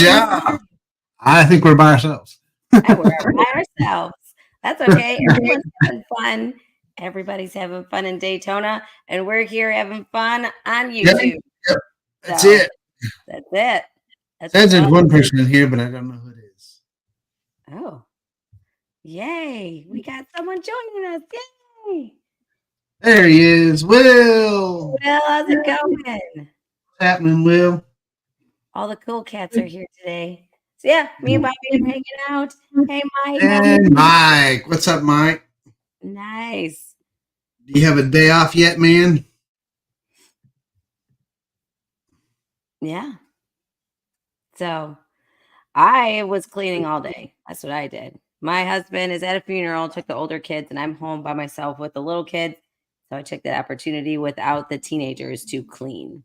job. I think we're by ourselves. And we're by ourselves. That's okay. Everyone's having fun. Everybody's having fun in Daytona, and we're here having fun on YouTube. Yep. That's it. That's it. Says there's one person in here, but I don't know who it is. Oh. Yay. We got someone joining us. Yay. There he is. Will. Will, how's it going? What's happening, Will? All the cool cats are here today. So yeah, me and Bobby are hanging out. Hey, Mike. And Mike. What's up, Mike? Nice. Do you have a day off yet, man? Yeah. So I was cleaning all day. That's what I did. My husband is at a funeral, took the older kids, and I'm home by myself with the little kids. So I took that opportunity without the teenagers to clean.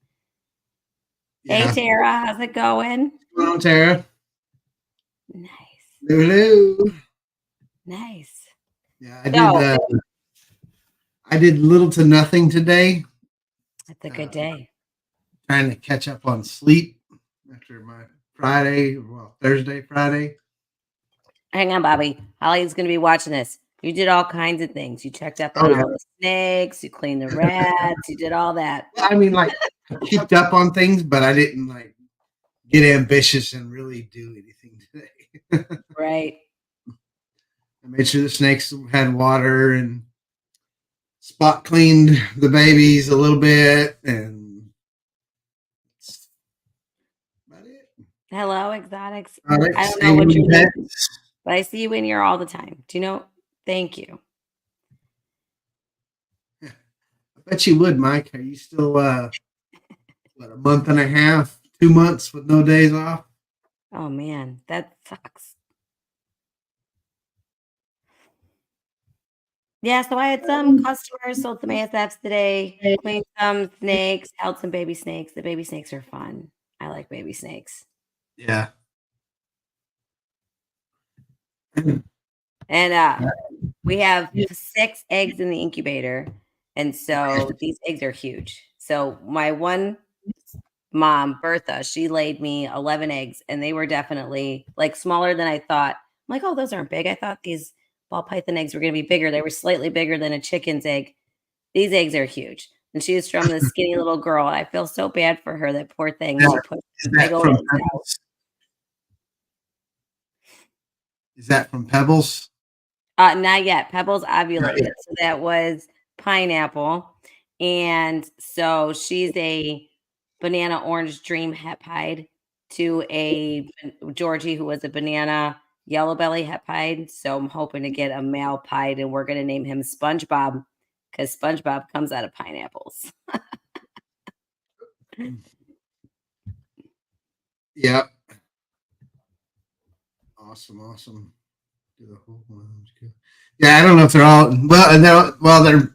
Yeah. Hey, Tara, how's it going? What's going on, Tara? Nice. Hello. Nice. Yeah, I did little to nothing today. That's a good day. Trying to catch up on sleep after my Thursday, Friday. Hang on, Bobby. Holly's going to be watching this. You did all kinds of things. You checked up on all the snakes. You cleaned the rats. You did all that. I mean, like, I kept up on things, but I didn't, like, get ambitious and really do anything today. Right. I made sure the snakes had water and spot cleaned the babies a little bit, and that's about it. Hello, Exotics. I don't know what you're doing, but I see you in here all the time. Do you know? Thank you. I bet you would, Mike. Are you still a month and a half, 2 months with no days off? Oh man, that sucks. Yeah, so I had some customers, sold some ASFs today, cleaned some snakes, held some baby snakes. The baby snakes are fun. I like baby snakes. Yeah. And we have 6 eggs in the incubator. And so these eggs are huge. So my one mom, Bertha, she laid me 11 eggs, and they were definitely like smaller than I thought. I'm like, oh, those aren't big. I thought these ball python eggs were going to be bigger. They were slightly bigger than a chicken's egg. These eggs are huge. And she was from this skinny little girl. I feel so bad for her, that poor thing. Is that from Pebbles? Not yet. Pebbles ovulated. So that was Pineapple. And so she's a banana orange dream het pied to a Georgie who was a banana yellow belly het pied. So I'm hoping to get a male pied, and we're going to name him SpongeBob because SpongeBob comes out of pineapples. Yep. Awesome. Yeah, I don't know if they're all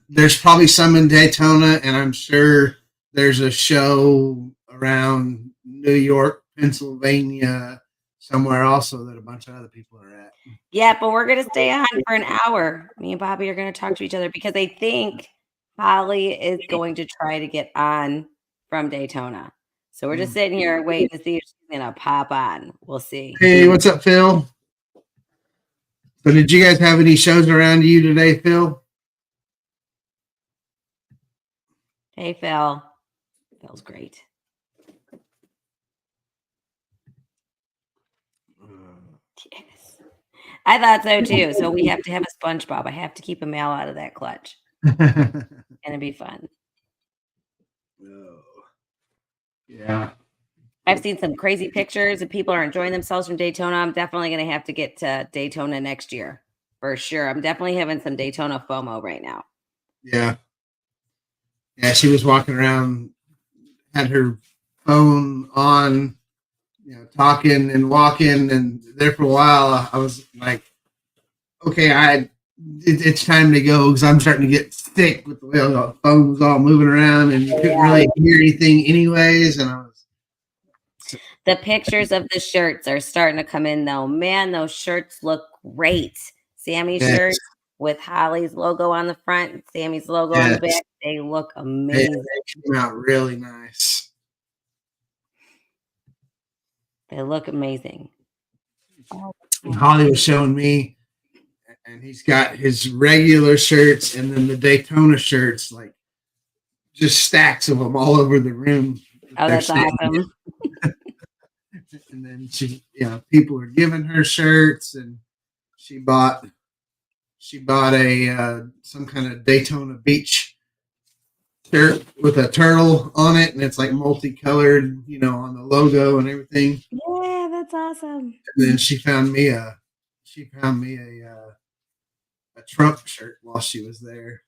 there's probably some in Daytona, and I'm sure there's a show around New York, Pennsylvania, somewhere also that a bunch of other people are at. Yeah, but we're gonna stay on for an hour. Me and Bobby are gonna talk to each other because I think Holly is going to try to get on from Daytona. So we're just sitting here waiting to see if she's gonna pop on. We'll see. Hey, what's up, Phil? So did you guys have any shows around you today, Phil? Hey, Phil. Phil's great. Yes. I thought so too. So we have to have a SpongeBob. I have to keep a male out of that clutch. And it'd be fun. Yeah. I've seen some crazy pictures and people are enjoying themselves from Daytona. I'm definitely going to have to get to Daytona next year for sure. I'm definitely having some Daytona FOMO right now. Yeah. Yeah, she was walking around, had her phone on, talking and walking, and there for a while I was like, okay, it's time to go because I'm starting to get sick with the way the phone was all moving around and you couldn't really hear anything anyways, and I was. The pictures of the shirts are starting to come in, though. Man, those shirts look great. Sammy's shirt with Holly's logo on the front and Sammy's logo on the back. They look amazing. They came out really nice. They look amazing. And Holly was showing me, and he's got his regular shirts and then the Daytona shirts, like just stacks of them all over the room. Oh, that's awesome. And then people are giving her shirts, and she bought a some kind of Daytona Beach shirt with a turtle on it, and it's like multicolored, on the logo and everything. Yeah, that's awesome. And then she found me a Trump shirt while she was there.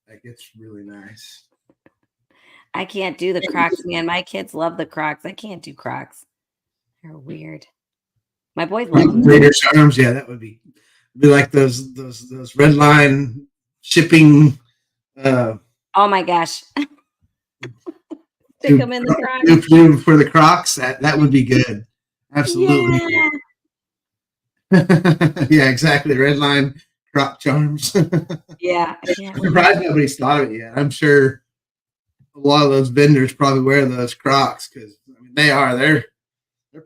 Like, it's really nice. I can't do the Crocs, man. My kids love the Crocs. I can't do Crocs. They're weird. My boys love them. Raider Charms, yeah, that would be like those red line shipping. Oh my gosh! Stick them in the Crocs. For the Crocs, that would be good. Absolutely. Yeah, yeah, exactly. Red line Croc Charms. Yeah, I'm surprised nobody's thought of it yet. I'm sure a lot of those vendors probably wear those Crocs because they're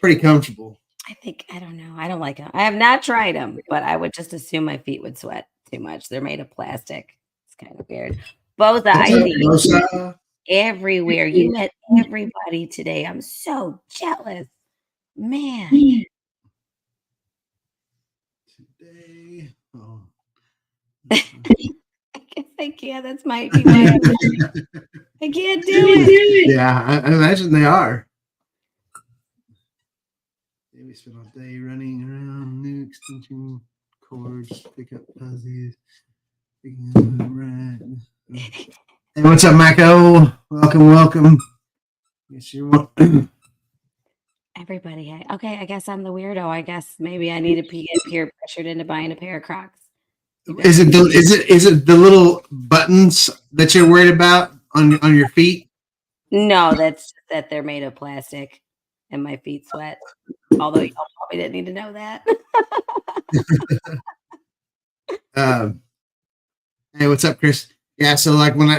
pretty comfortable. I don't know. I don't like them. I have not tried them, but I would just assume my feet would sweat too much. They're made of plastic. It's kind of weird. Boza, I see everywhere. You met everybody today. I'm so jealous. Man. Today. Oh. I guess I can't. That's my I can't do it. Yeah, I imagine they are. We spent all day running around, new extension cords, pick up fuzzies. Hey, what's up, Mako? Welcome. Yes, you want. Everybody. Okay, I guess I'm the weirdo. I guess maybe I need to get peer pressured into buying a pair of Crocs. Is it the little buttons that you're worried about on your feet? No, that's that they're made of plastic and my feet sweat. Although you probably didn't need to know that. Hey, what's up, Chris? Yeah, so like when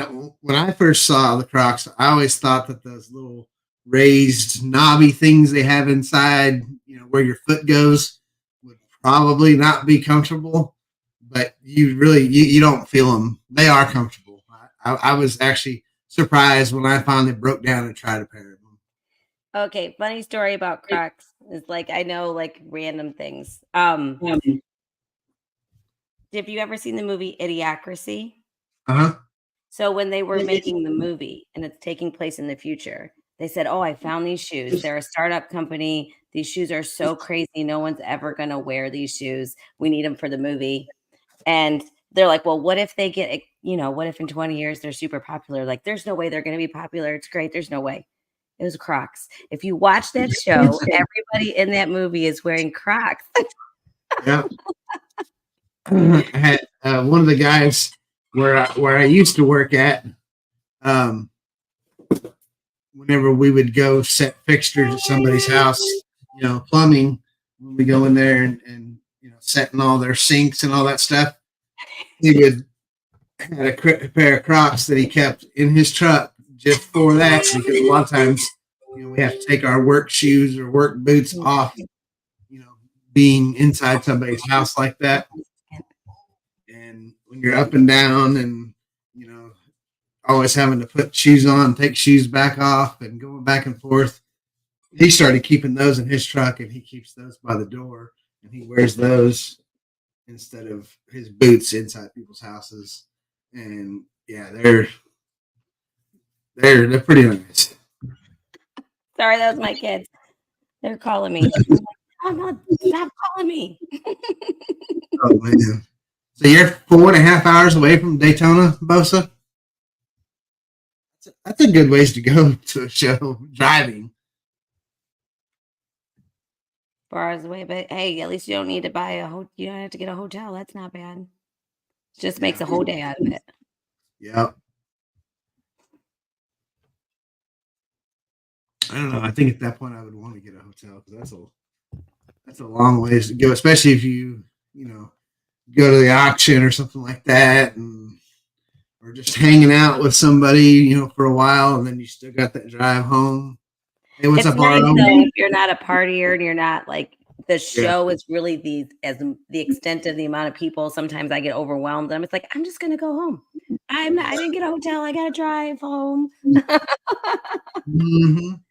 I first saw the Crocs, I always thought that those little raised knobby things they have inside, where your foot goes, would probably not be comfortable. But you don't feel them. They are comfortable. I was actually surprised when I finally broke down and tried a pair of them. Okay, funny story about Crocs. It's like I know like random things. Have you ever seen the movie Idiocracy? Uh-huh. So when they were making the movie and it's taking place in the future, they said, "Oh, I found these shoes. They're a startup company. These shoes are so crazy. No one's ever going to wear these shoes. We need them for the movie." And they're like, "Well, what if they get, what if in 20 years they're super popular?" Like, there's no way they're going to be popular. It's great. There's no way. It was Crocs. If you watch that show, everybody in that movie is wearing Crocs. Yeah. I had one of the guys where I used to work at. Whenever we would go set fixtures at somebody's house, plumbing, when we go in there and setting all their sinks and all that stuff, he would had a pair of Crocs that he kept in his truck just for that, because a lot of times we have to take our work shoes or work boots off, being inside somebody's house like that. And when you're up and down and always having to put shoes on, take shoes back off, and going back and forth, he started keeping those in his truck, and he keeps those by the door, and he wears those instead of his boots inside people's houses. And yeah, they're pretty nice. Sorry, that was my kids. They're calling me. I'm not, stop calling me. Oh man! So you're 4.5 hours away from Daytona, Bosa? That's a good ways to go to a show driving. 4 hours away, but hey, at least you don't need to buy you don't have to get a hotel. That's not bad. It just makes a whole day out of it. Yeah. I don't know. I think at that point I would want to get a hotel because that's a long ways to go, especially if you go to the auction or something like that, or just hanging out with somebody for a while, and then you still got that drive home. Hey, what's It's up, nice Arlo? though if you're not a partier and you're not like the show is really the extent of the amount of people. Sometimes I get overwhelmed. I'm just like, I'm just gonna go home. I didn't get a hotel. I gotta drive home. Mhm.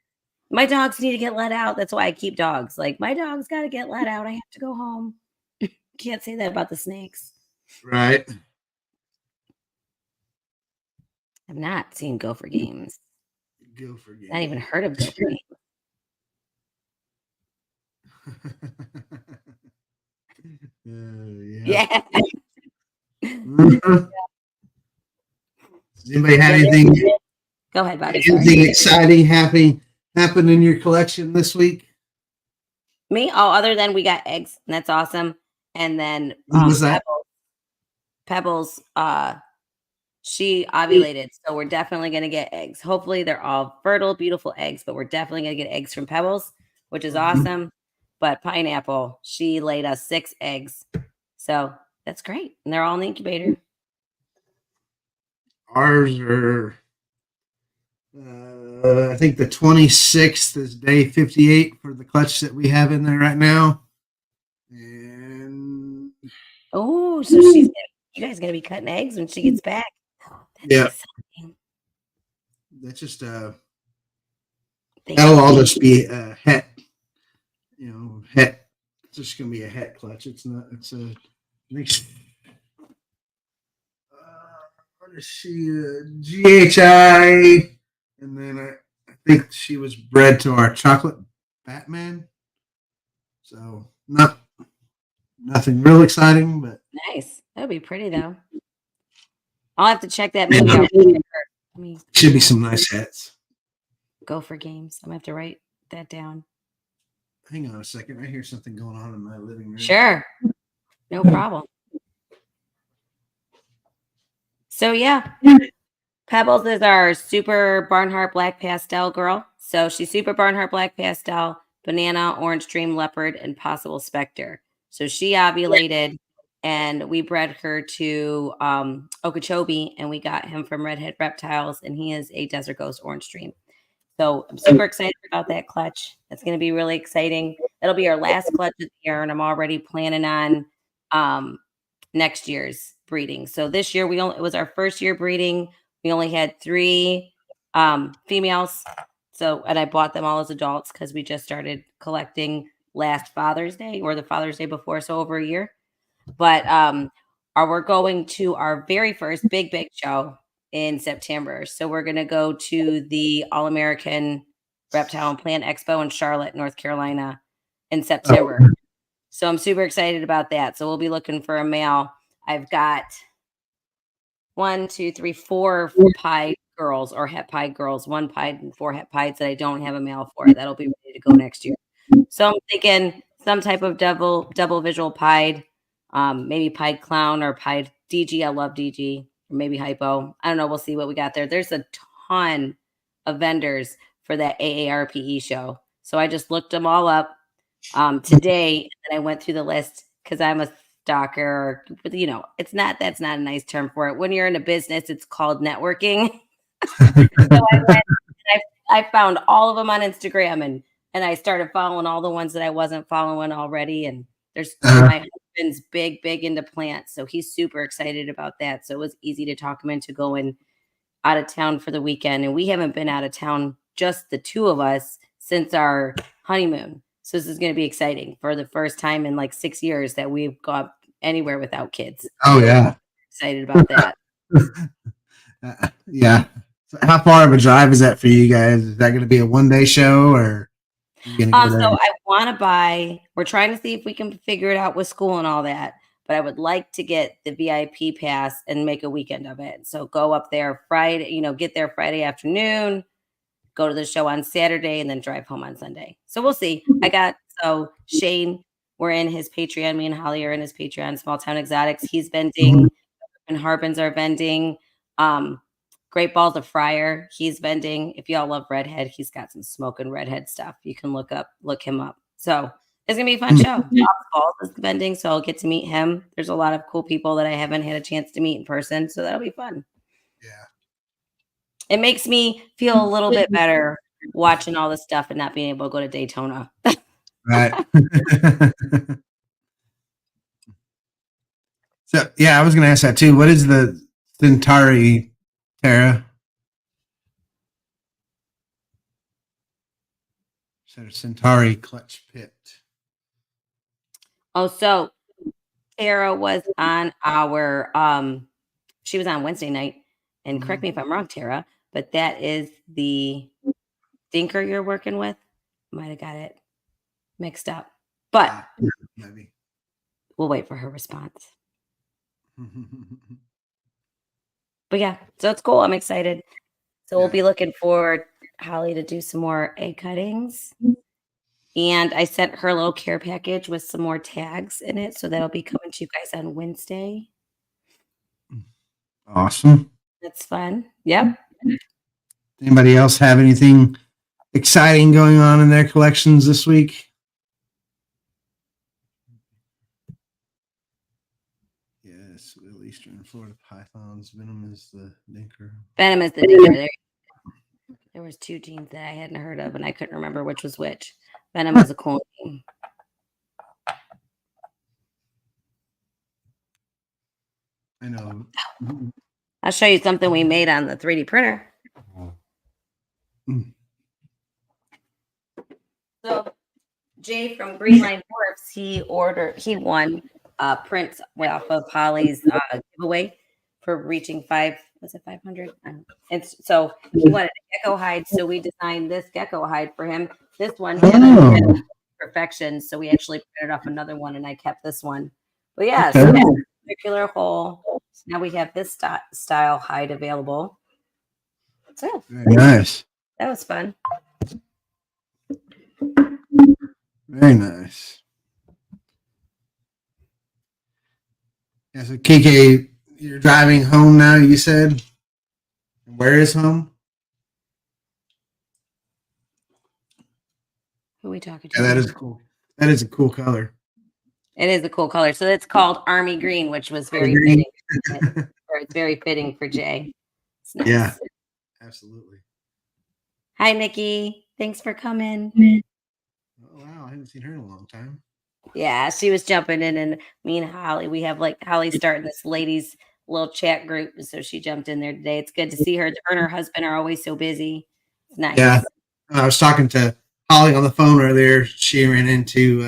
My dogs need to get let out. That's why I keep dogs. Like my dog's gotta get let out. I have to go home. Can't say that about the snakes. Right. I've not seen Gopher Games. Gopher Not even game. heard of Gopher Games. Yeah. Yeah. Mhm. Does anybody have Yeah, anything go ahead, Bobby. Sorry. anything exciting happen in your collection this week? Me? Oh, other than we got eggs, and that's awesome. And then When was that? Pebbles, she ovulated, so we're definitely gonna get eggs. Hopefully, they're all fertile, beautiful eggs, but we're definitely gonna get eggs from Pebbles, which is Mhm. awesome. But Pineapple, she laid us 6 eggs, so that's great, and they're all in the incubator. Ours are, I think the 26th is day 58 for the clutch that we have in there right now. And Oh, so you guys gonna be cutting eggs when she gets back. That's yeah, exciting. that's just They that'll can't all wait. just be a het, het. It's just gonna be a het clutch. It's not. It's a. I think what is she? GHI, and then I think she was bred to our chocolate Batman. So nothing real exciting, but Nice. That'd be pretty though. I'll have to check that movie out. I mean, should be some nice hats. Gopher Games. I'm gonna have to write that down. Hang on a second. I hear something going on in my living room. Sure. No problem. So yeah, Pebbles is our super Barnhart Black Pastel girl. So she's super Barnhart Black Pastel, Banana, Orange Dream Leopard, and Possible Spectre. So she ovulated and we bred her to Okeechobee and we got him from Redhead Reptiles and he is a Desert Ghost Orange Dream. So I'm super excited about that clutch. It's going to be really exciting. It'll be our last clutch of the year and I'm already planning on next year's breeding. So this year it was our first year breeding. We only had 3 females. So and I bought them all as adults because we just started collecting last Father's Day or the Father's Day before, so over a year. But we're going to our very first big show in September. So we're going to go to the All American Reptile and Plant Expo in Charlotte, North Carolina in September. Oh. So I'm super excited about that. So we'll be looking for a male. I've got 1, 2, 3, 4 pied girls or het pied girls, 1 pied and 4 het pieds that I don't have a male for. That'll be ready to go next year. So I'm thinking some type of double visual pied, maybe pied clown or pied DG. I love DG, or maybe hypo. I don't know. We'll see what we got there. There's a ton of vendors for that AARPE show. So I just looked them all up today, and I went through the list because I'm a stalker. But that's not a nice term for it. When you're in a business, it's called networking. So I went and I found all of them on Instagram and I started following all the ones that I wasn't following already. And there's my husband's big into plants, so he's super excited about that. So it was easy to talk him into going out of town for the weekend. And we haven't been out of town, just the 2 of us, since our honeymoon. So this is going to be exciting for the first time in like 6 years that we've gone anywhere without kids. Oh yeah, Excited about that. Yeah. So how far of a drive is that for you guys? Is that going to be a 1-day show, or are you going to go there? So I want to buy. We're trying to see if we can figure it out with school and all that. But I would like to get the VIP pass and make a weekend of it. So go up there Friday. Get there Friday afternoon. Go to the show on Saturday and then drive home on Sunday. So we'll see. Shane, we're in his Patreon. Me and Holly are in his Patreon, Small Town Exotics. He's vending, and Harbins are vending. Great Balls of Fryer, he's vending. If y'all love Redhead, he's got some smoking Redhead stuff. You can look him up. So it's gonna be a fun show. Balls is vending, so I'll get to meet him. There's a lot of cool people that I haven't had a chance to meet in person, so that'll be fun. Yeah. It makes me feel a little bit better watching all this stuff and not being able to go to Daytona. Right. So yeah, I was going to ask that too. What is the Centauri, Tara? So Centauri clutch pit. Oh, so Tara was on our she was on Wednesday night, and correct me if I'm wrong, Tara, but that is the thinker you're working with. Might have got it mixed up, but Maybe. we'll wait for her response. But yeah, so it's cool. I'm excited. So we'll be looking for Holly to do some more egg cuttings. And I sent her a little care package with some more tags in it. So that'll be coming to you guys on Wednesday. Awesome. That's fun. Yep. Anybody else have anything exciting going on in their collections this week? Yes, Middle Eastern Florida Pythons. Venom is the dinker. Venom is the dinker. There was 2 genes that I hadn't heard of, and I couldn't remember which was which. Venom is a cool name. I know. I'll show you something we made on the 3D printer. So Jay from Greenline Morphs, he won prints off of Holly's giveaway for reaching 500? And so he wanted a gecko hide, so we designed this gecko hide for him. This one had perfection, so we actually printed off another one, and I kept this one. But yeah, so that's a circular hole. So now we have this style hide available. So very nice. That was fun. Very nice. Yeah, so KK, you're driving home now, you said? Where is home? Who are we talking to? Yeah, that is cool. That is a cool color. It is a cool color. So it's called Army Green, which was very fitting. It's very fitting for Jay. It's nice. Yeah, absolutely. Hi, Nikki. Thanks for coming. Oh, wow. I haven't seen her in a long time. Yeah, she was jumping in, and me and Holly, we have like Holly starting this ladies' little chat group. So she jumped in there today. It's good to see her. Her and her husband are always so busy. It's nice. Yeah. I was talking to Holly on the phone earlier. She ran into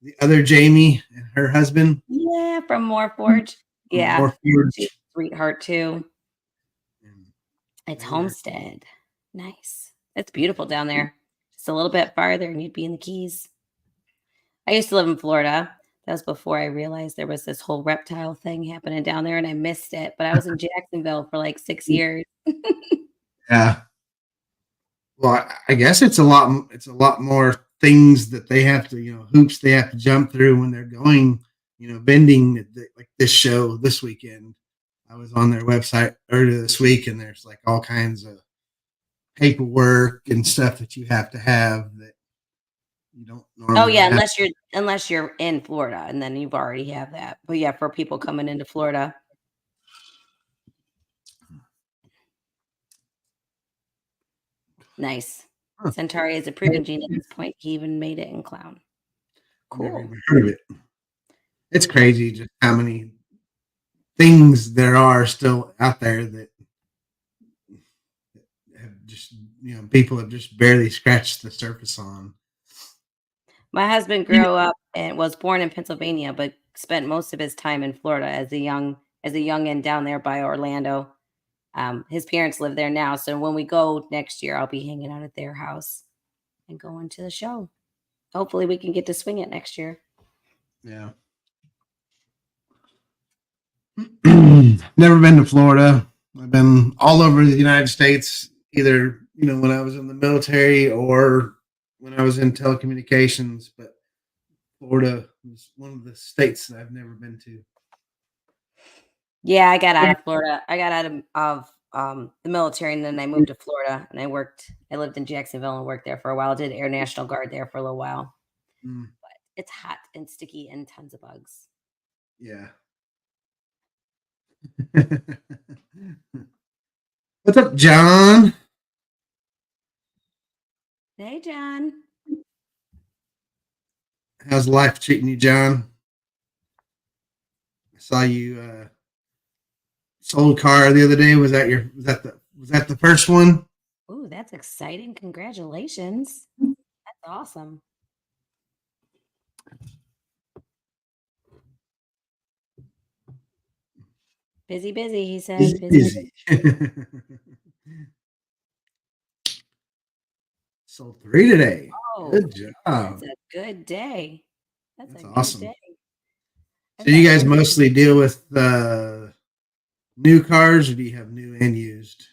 the other Jaime and her husband. Yeah, from Morphs. Yeah. Morphs. She's a sweetheart too. It's Homestead. Nice. It's beautiful down there. Just a little bit farther and you'd be in the Keys. I used to live in Florida. That was before I realized there was this whole reptile thing happening down there, and I missed it. But I was in Jacksonville for like 6 years. Yeah. Well, I guess it's a lot more things that they have to, hoops they have to jump through when they're going, vending like this show this weekend. I was on their website earlier this week, and there's like all kinds of paperwork and stuff that you have to have that you don't normally. Oh yeah, unless you're in Florida, and then you've already have that. But yeah, for people coming into Florida. Nice. Centauri is a proven gene at this point. He even made it in clown. Cool. Never even heard of it. It's crazy just how many things there are still out there that have just, people have just barely scratched the surface on. My husband grew up and was born in Pennsylvania, but spent most of his time in Florida as a youngin down there by Orlando. His parents live there now, so when we go next year, I'll be hanging out at their house and going to the show. Hopefully, we can get to swing it next year. Yeah. Never been to Florida. I've been all over the United States, either when I was in the military or when I was in telecommunications. But Florida was one of the states that I've never been to. Yeah, I got out of Florida. I got out of the military, and then I moved to Florida, and I lived in Jacksonville and worked there for a while. Did Air National Guard there for a little while. But it's hot and sticky and tons of bugs. Yeah. What's up, John? Hey, John. How's life treating you, John? I saw you sold a car the other day. Was that the first one? Ooh, that's exciting. Congratulations. That's awesome. Busy, he said. Busy. Sold 3 today. Oh, good job. That's a good day. That's a awesome. good day. So you guys mostly deal with new cars, or do you have new and used?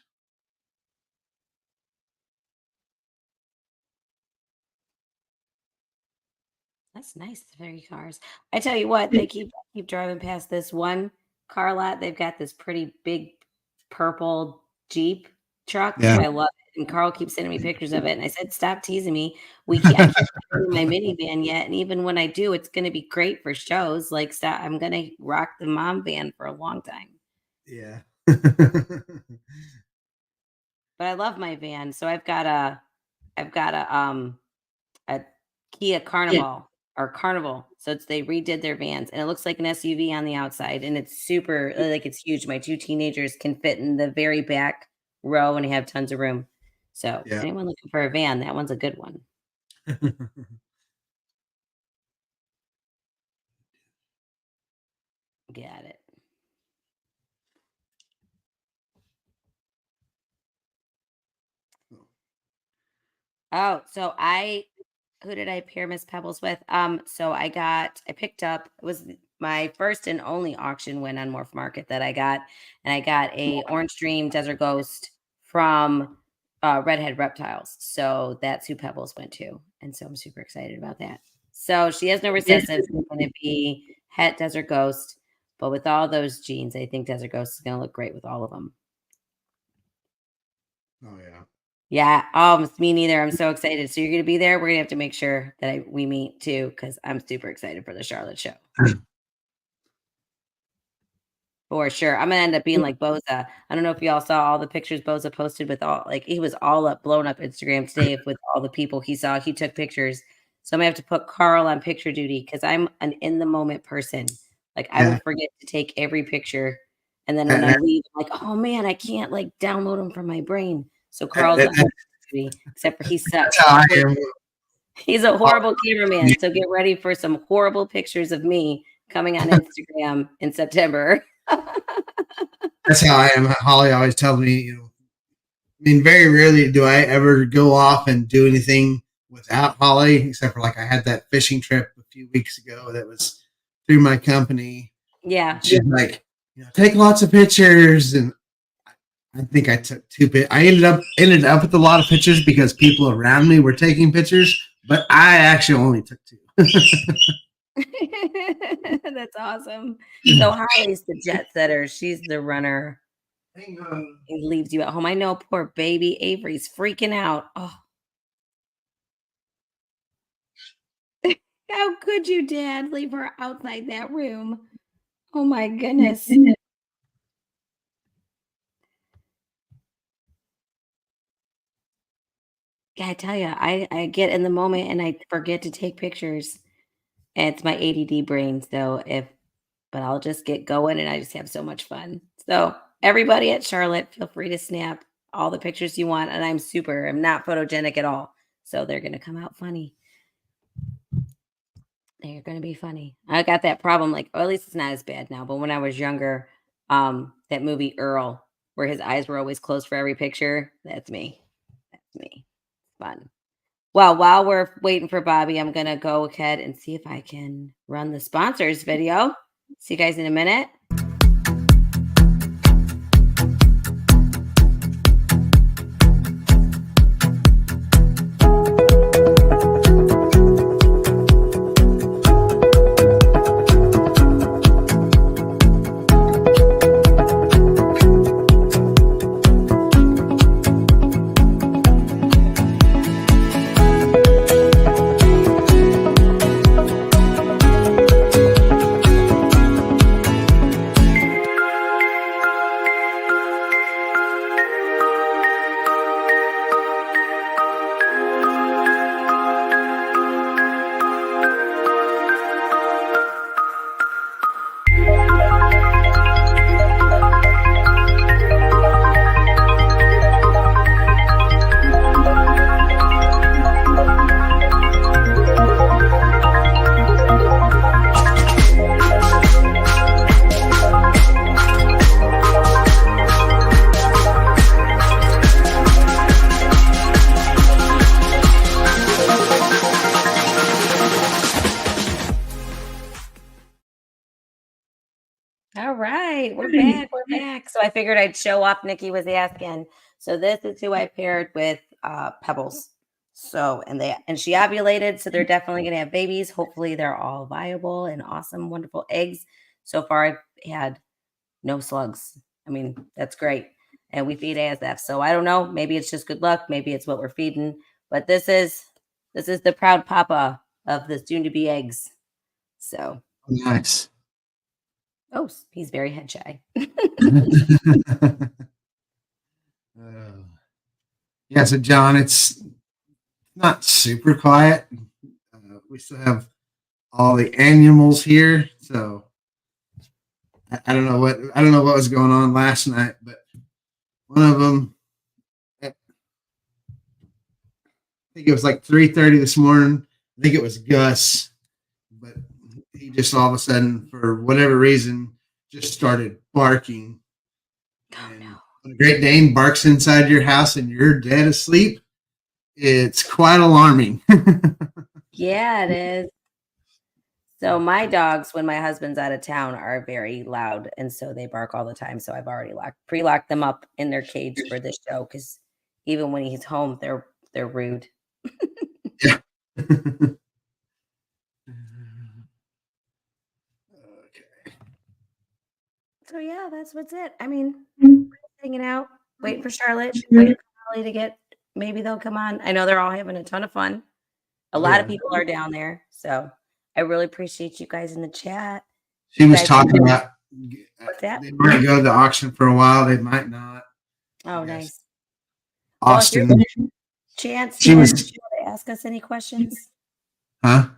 That's nice, the fairy cars. I tell you what, they keep driving past this one car lot. They've got this pretty big purple Jeep truck. Yeah. I love it. And Carl keeps sending me pictures of it. And I said, stop teasing me. I can't get in my minivan yet. And even when I do, it's going to be great for shows. Like, stop. I'm going to rock the mom van for a long time. Yeah. But I love my van. So I've got a Kia Carnival or Carnival. So they redid their vans and it looks like an SUV on the outside and it's super, like it's huge. My 2 teenagers can fit in the very back row and have tons of room. So anyone looking for a van, that one's a good one. Got it. Oh, so who did I pair Miss Pebbles with? So I picked up, it was my first and only auction win on Morph Market that I got. And I got a Orange Dream Desert Ghost from Redhead Reptiles. So that's who Pebbles went to. And so I'm super excited about that. So she has no recessives. It's going to be Het Desert Ghost. But with all those genes, I think Desert Ghost is going to look great with all of them. Oh, yeah. Yeah. Oh, me neither. I'm so excited. So you're going to be there. We're going to have to make sure that we meet too, because I'm super excited for the Charlotte show. For sure. I'm going to end up being like Boza. I don't know if you all saw all the pictures Boza posted with he was all up, blown up Instagram today with all the people he saw. He took pictures. So I'm going to have to put Carl on picture duty because I'm an in the moment person. Like I will forget to take every picture. And then when I leave, I'm like, oh man, I can't like download them from my brain. So Carl's on me, except for he sucks. He's a horrible cameraman. So get ready for some horrible pictures of me coming on Instagram in September. That's how I am. Holly always tells me, very rarely do I ever go off and do anything without Holly, except for like I had that fishing trip a few weeks ago that was through my company. Yeah. She's like, take lots of pictures, and I think I took 2 pictures. I ended up with a lot of pictures because people around me were taking pictures, but I actually only took 2. That's awesome. So Holly's the jet setter. She's the runner. Hang on. He leaves you at home. I know, poor baby Avery's freaking out. Oh. How could you, Dad, leave her outside that room? Oh my goodness. Yeah, I tell you, I get in the moment and I forget to take pictures. And it's my ADD brain. But I'll just get going and I just have so much fun. So everybody at Charlotte, feel free to snap all the pictures you want. And I'm not photogenic at all. So they're going to come out funny. They're going to be funny. I got that problem. At least it's not as bad now. But when I was younger, that movie Earl, where his eyes were always closed for every picture. That's me. Fun. Well, while we're waiting for Bobby, I'm going to go ahead and see if I can run the sponsors video. See you guys in a minute. right. We're back. We're back. So I figured I'd show up. Nikki was asking. So this is who I paired with Pebbles. So and she ovulated. So they're definitely gonna have babies. Hopefully they're all viable and awesome, wonderful eggs. So far I've had no slugs. I mean, that's great. And we feed ASF. So I don't know. Maybe it's just good luck. Maybe it's what we're feeding. But this is the proud papa of the soon to be eggs. So Nice. oh, he's very head shy. Yeah, so John, it's not super quiet. We still have all the animals here, so I don't know what was going on last night, but one of them, I think it was like 3:30 this morning. I think it was Gus, but he just all of a sudden, for whatever reason, just started barking. Oh no. When a Great Dane barks inside your house and you're dead asleep, it's quite alarming. Yeah, it is. So my dogs, when my husband's out of town, are very loud, and so they bark all the time. So I've already pre-locked them up in their cage for this show because even when he's home, they're rude. Yeah. Okay. So yeah, that's what's it. I mean, hanging out, waiting for Charlotte, waiting for Holly to get. Maybe they'll come on. I know they're all having a ton of fun. A lot of people are down there, so I really appreciate you guys in the chat. She was talking about what's that? They might go to the auction for a while. They might not. Oh, nice. Austin. Well, chance to ask us any questions. Huh?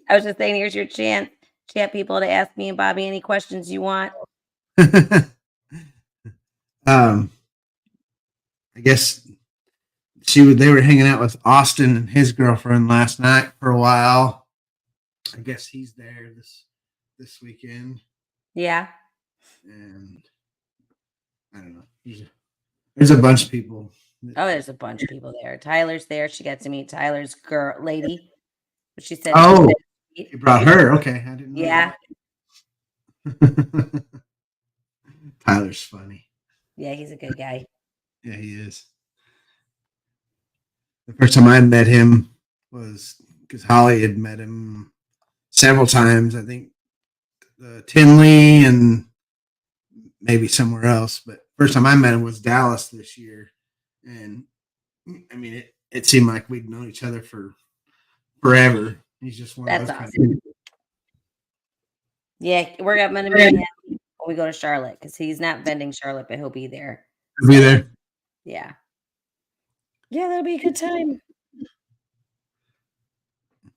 I was just saying, here's your chance, chat people, to ask me and Bobby any questions you want. I guess they were hanging out with Austin and his girlfriend last night for a while. I guess he's there this weekend. Yeah. And I don't know. There's a bunch of people. Oh, there's a bunch of people there. Tyler's there. She got to meet Tyler's lady. But she said, oh, you brought her. Okay. I didn't know. Yeah. Tyler's funny. Yeah, he's a good guy. Yeah, he is. The first time I met him was because Holly had met him several times. I think Tinley and maybe somewhere else. But first time I met him was Dallas this year. And I mean, it seemed like we'd known each other for forever. He's just one of those awesome. kind of Yeah, we're going to meet him when we go to Charlotte because he's not vending Charlotte, but he'll be there. He'll be there. Yeah. Yeah, that'll be a good time.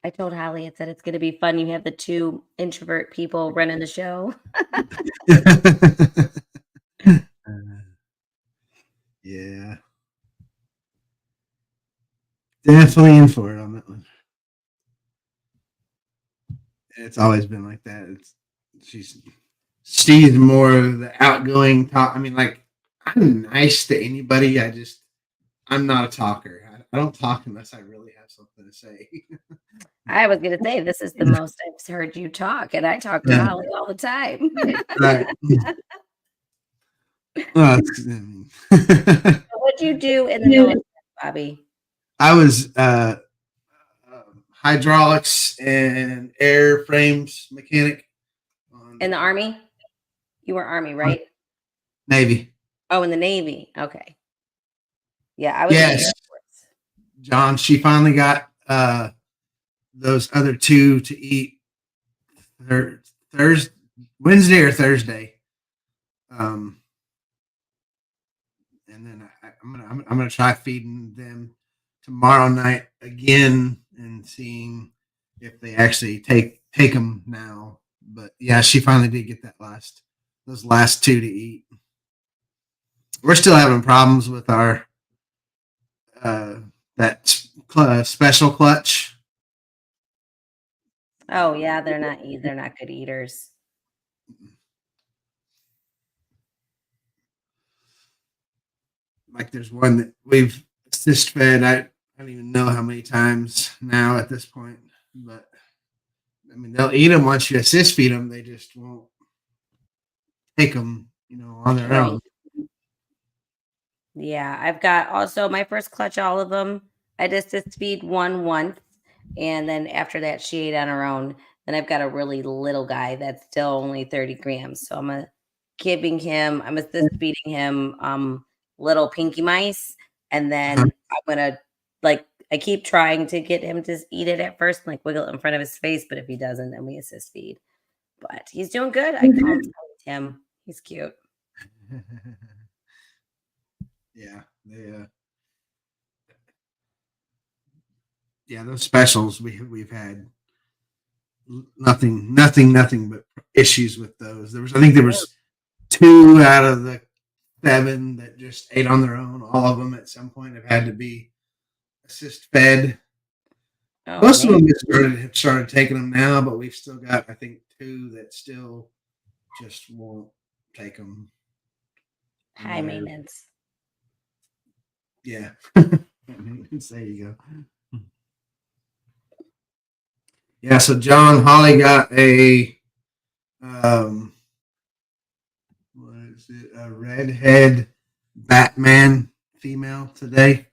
I told Holly, I said it's going to be fun. You have the two introvert people running the show. Yeah. Definitely in for it on that one. It's always been like that. She's more of the outgoing talk. I mean, like, I'm nice to anybody. I'm not a talker. I don't talk unless I really have something to say. I was going to say, this is the most I've heard you talk, and I talk to Holly all the time. Right. Well, what'd you do in the military, Bobby? I was hydraulics and airframes mechanic. In the Army? You were Army, right? Navy. Oh, in the Navy. Okay. Yeah, I was. Yes. John, she finally got those other two to eat Wednesday or Thursday. And then I'm gonna try feeding them tomorrow night again and seeing if they actually take them now. But yeah, she finally did get those last two to eat. We're still having problems with our that special clutch. Oh yeah, they're not good eaters. Like there's one that we've assist fed. I don't even know how many times now at this point, but I mean they'll eat them once you assist feed them. They just won't take them on their Right. own. Yeah, I've got also my first clutch, all of them. I just feed one once, and then after that, she ate on her own. Then I've got a really little guy that's still only 30 grams. So I'm assist feeding him little pinky mice, and Uh-huh. then I'm gonna I keep trying to get him to eat it at first, like wiggle it in front of his face, but if he doesn't, then we assist feed. But he's doing good. I call him Tim. He's cute. Yeah, those specials we've had nothing but issues with those. I think there was 2 out of the 7 that just ate on their own. All of them at some point have had to be assist fed. Oh, Most of man. them have started taking them now, but we've still got, I think, 2 that still just won't take them. High maintenance. Yeah. There you go. Yeah, so John Holly got a what is it? A redhead Batman female today.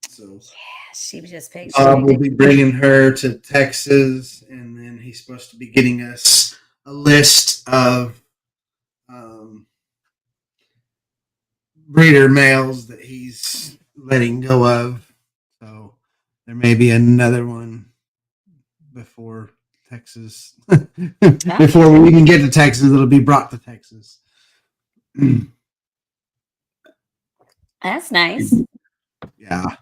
So Yeah, she was just picked. we'll be bringing her to Texas, and then he's supposed to be getting us a list of breeder males that he's letting go of. So there may be another one before Texas. Before we even get to Texas, it'll be brought to Texas. That's nice. Yeah.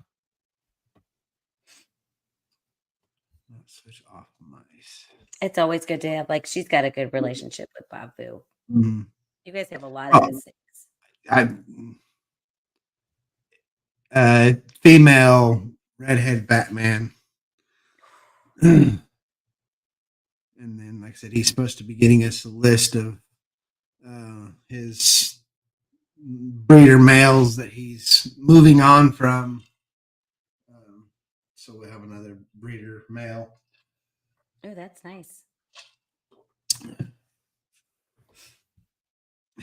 Let's switch off mice. It's always good to have, she's got a good relationship with Bob Fu. Mm-hmm. You guys have a lot of mistakes. Female redhead Batman. And then, like I said, he's supposed to be getting us a list of his breeder males that he's moving on from. So we'll have another breeder male. Oh, that's nice.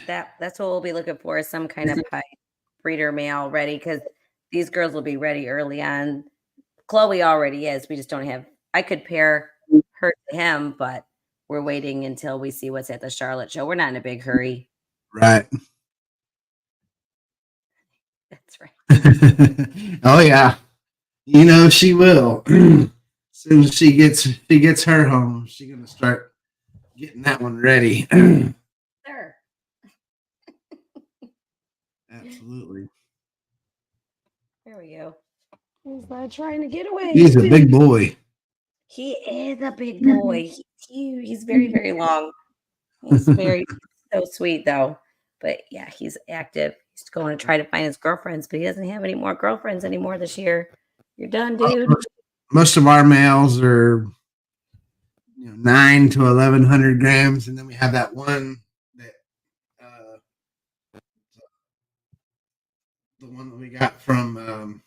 That's what we'll be looking for, is some kind of breeder male ready, because these girls will be ready early on. Chloe already is. We just don't have. I could pair her to him, but we're waiting until we see what's at the Charlotte show. We're not in a big hurry. Right. That's right. Oh yeah, she will. As soon as she gets her home, she's gonna start getting that one ready. Sure. Absolutely. There we go. He's not trying to get away. He's a big boy. He is a big boy. He's huge. He's very, very long. He's very so sweet though. But yeah, he's active. He's going to try to find his girlfriends, but he doesn't have any more girlfriends anymore this year. You're done, dude. Most of our males are 9 to 1,100 grams, and then we have that one that the one that we got from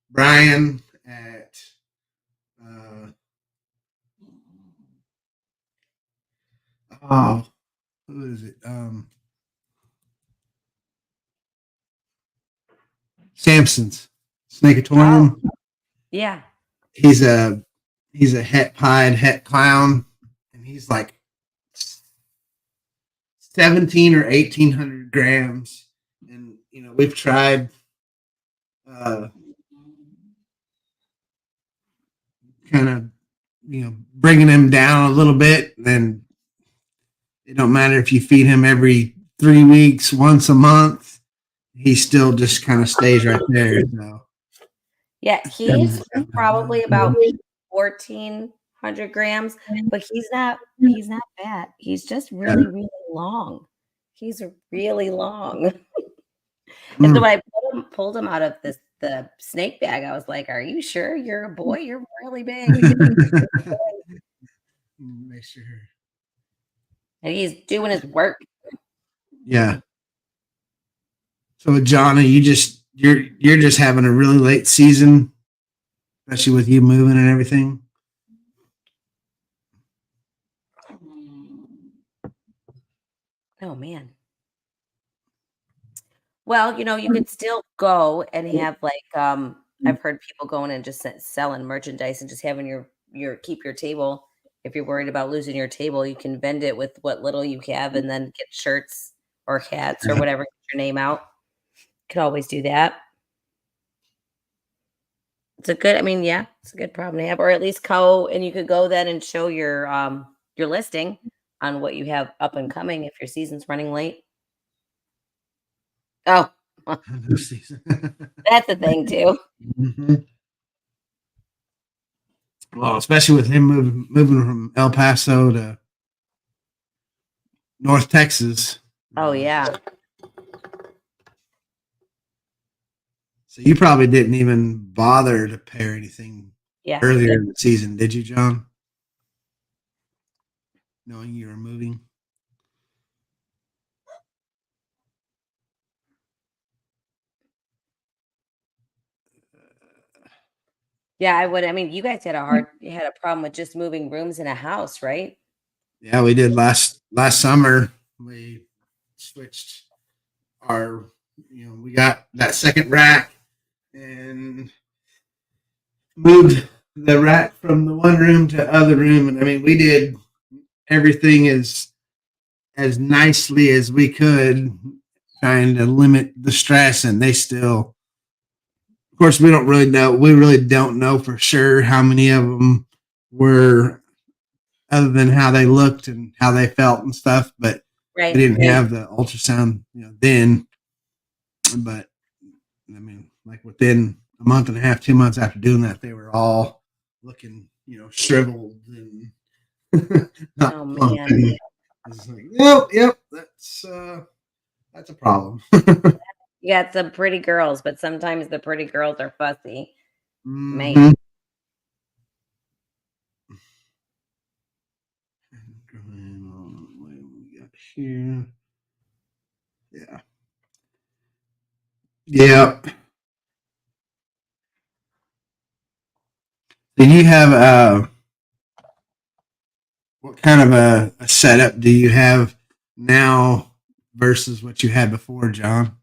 Brian at who is it? Samson's Snakeatorium. Oh, yeah. He's a het pied, het clown, and he's like 17 or 1,800 grams. And we've tried kind of bringing him down a little bit. Then it don't matter if you feed him every 3 weeks, once a month, he still just kind of stays right there. So. Yeah, he's probably about 1,400 grams, but he's not fat. He's just really, really long. He's really long. And so when I pulled him out of the snake bag, I was like, "Are you sure you're a boy? You're really big." Make sure. And he's doing his work. Yeah. So Johnny, you're just having a really late season, especially with you moving and everything. Oh man. Well, you could still go and have like I've heard people going and just selling merchandise and just having your keep your table. If you're worried about losing your table, you can vend it with what little you have and then get shirts or hats or whatever, get your name out. Could always do that. Yeah, it's a good problem to have. Or at least go and you could go then and show your listing on what you have up and coming if your season's running late. Oh, No season. that's a thing too. Mhm. Well, especially with him moving from El Paso to North Texas. Oh yeah. So you probably didn't even bother to pair anything Yeah. earlier in the season, did you, John? Knowing you were moving. Yeah, I would. I mean, you guys you had a problem with just moving rooms in a house, right? Yeah, we did last summer. We switched our, we got that second rack and moved the rack from the one room to other room, and I mean, we did everything as nicely as we could, trying to limit the stress, and they still. Of course, we don't really know. We really don't know for sure how many of them were, other than how they looked and how they felt and stuff. But we Right. didn't have the ultrasound, then. But I mean, like within a month and a half, 2 months after doing that, they were all looking, shriveled and Oh not plump. man. And I was like, yep, that's a problem. You got some pretty girls, but sometimes the pretty girls are fussy. Man. Mhm. What we got here? Yeah. Yeah. Do you have what kind of a setup do you have now versus what you had before, John?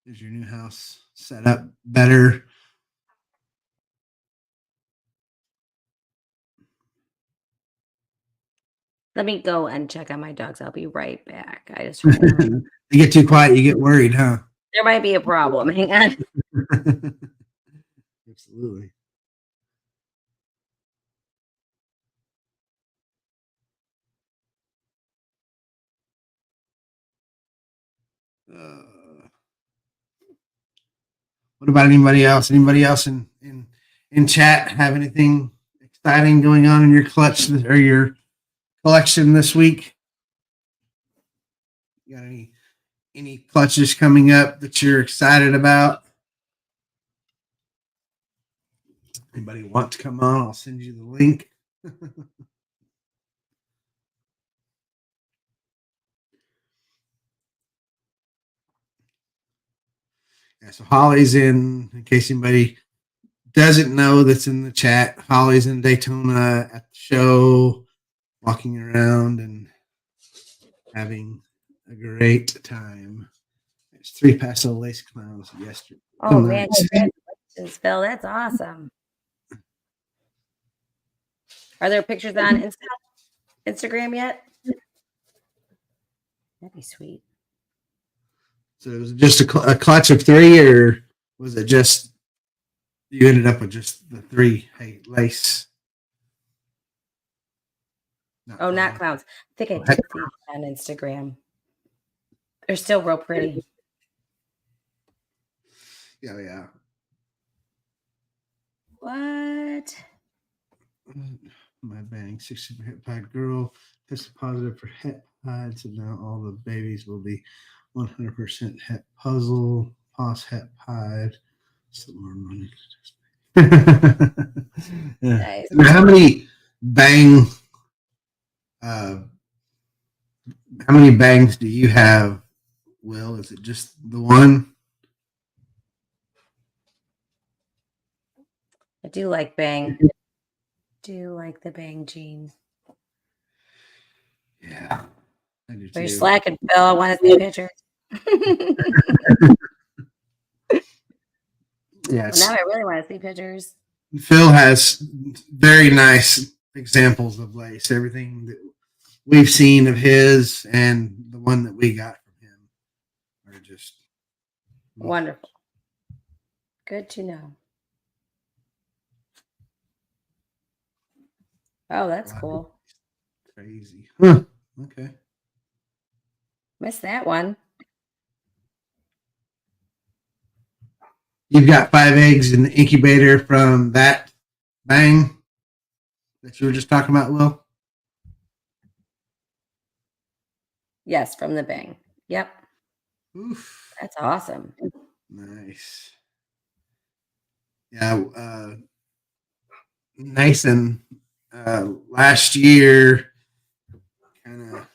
Is your new house set up better? Let me go and check on my dogs. I'll be right back. I just You get too quiet, you get worried, huh? there might be a problem. Hang on. Absolutely. Uh, what about anybody else? Anybody else in chat have anything exciting going on in your clutch or your collection this week? You got any clutches coming up that you're excited about? Anybody want to come on? I'll send you the link. Yeah, so Holly's in case anybody doesn't know that's in the chat. Holly's in Daytona at the show, walking around and having a great time. There's 3 Paso lace clowns yesterday. Oh man, congratulations, Phil. That's awesome. Are there pictures on Instagram yet? That'd be sweet. So it was just a clutch of 3, or was it just you ended up with just the 3 lace? Not clowns. I think I did see on Instagram. They're still real pretty. Yeah. What? My bang, 60 het pied girl tested positive for het pied, so now all the babies will be 100% het puzzle, pos het pied. Some more money. Yeah. Nice. How many bang? Uh, how many bangs do you have, Will? Is it just the one? I do like bang. Do like the bang jeans. Yeah. I do You're too. slacking, Phil. I want to see pictures. Yes. Well, now I really want to see pictures. Phil has very nice examples of lace. Everything that we've seen of his and the one that we got from him are just wonderful. Good to know. Oh, that's cool. Crazy. Huh. Okay. Missed that one. You've got 5 eggs in the incubator from that bang that you were just talking about, Will? Yes, from the bang. Yep. Oof. That's awesome. Nice. Yeah. Nathan, last year, kind of,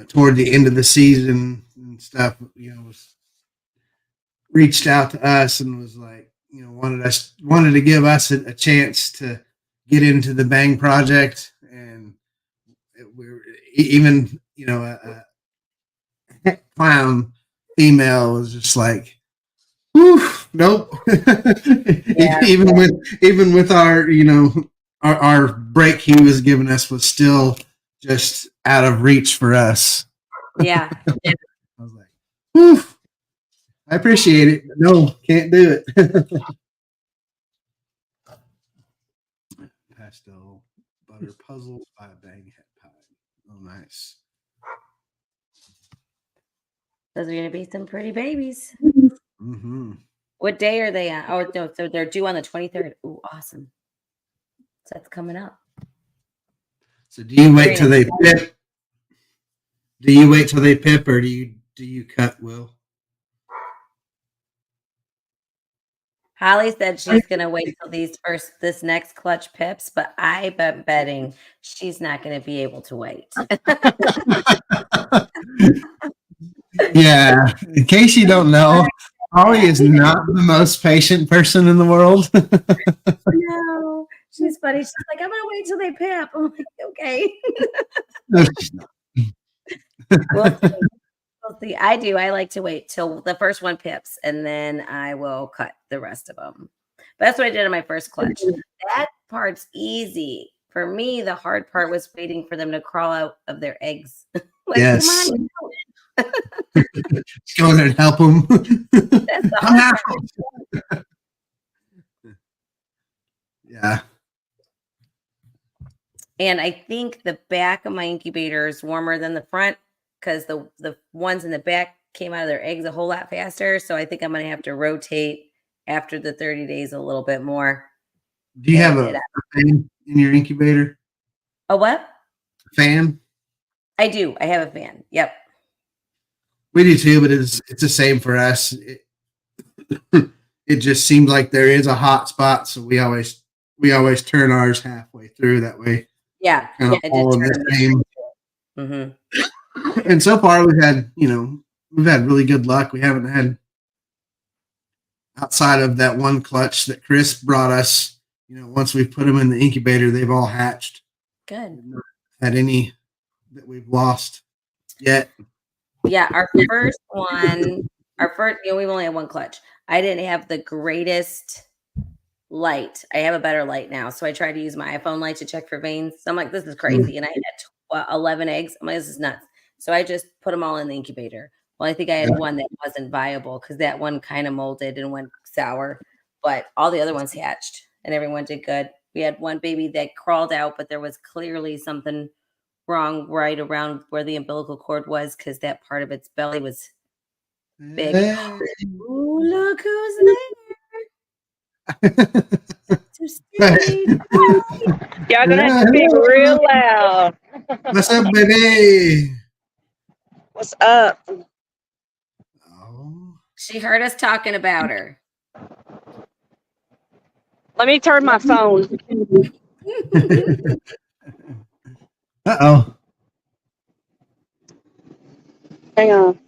toward the end of the season and stuff, was reached out to us and was like, wanted to give us a chance to get into the Bang project, and we're even, a clown female was just like, whew, nope. Yeah. even with our, our break he was giving us was still just out of reach for us. Yeah. I was like, whew, I appreciate it. But no, can't do it. Pastel butter puzzles by Bang Head Pie. Oh, nice. Those are going to be some pretty babies. Mm-hmm. What day are they on? Oh, no. So they're due on the 23rd. Ooh, awesome. So that's coming up. So do you wait till they pip? Do you wait till they pip, or do you cut, Will? Holly said she's going to wait till this next clutch pips, but I've been betting she's not going to be able to wait. Yeah. In case you don't know, Holly is not the most patient person in the world. No, she's funny. She's like, I'm going to wait till they pip. I'm like, okay. No, she's not. We'll see. We'll see. I like to wait till the first one pips, and then I will cut the rest of them. But that's what I did on my first clutch. That part's easy. For me, the hard part was waiting for them to crawl out of their eggs. Like, yes. come on. Just go there and help them. That's the hard part. Yeah. And I think the back of my incubator is warmer than the front because the ones in the back came out of their eggs a whole lot faster. So I think I'm going to have to rotate after the 30 days a little bit more. Do you have a fan in your incubator? A what? A fan? I do. I have a fan. Yep. We do too, but it's the same for us. It just seems like there is a hot spot, so we always turn ours halfway through. That way, yeah, kind of all in the same. Mm-hmm. And so far, we've had really good luck. We haven't had, outside of that one clutch that Chris brought us. Once we put them in the incubator, they've all hatched. Good. Not had any that we've lost yet. Yeah, our first one, we've only had one clutch. I didn't have the greatest light. I have a better light now. So I tried to use my iPhone light to check for veins. So I'm like, this is crazy. And I had 11 eggs. I'm like, this is nuts. So I just put them all in the incubator. Well, I think I had one that wasn't viable because that one kind of molded and went sour. But all the other ones hatched and everyone did good. We had one baby that crawled out, but there was clearly something wrong right around where the umbilical cord was because that part of its belly was big. Ooh, look who's there. Y'all gonna have to speak real loud. What's up, baby? What's up? Oh. She heard us talking about her. Let me turn my phone. Uh-oh. Hang on.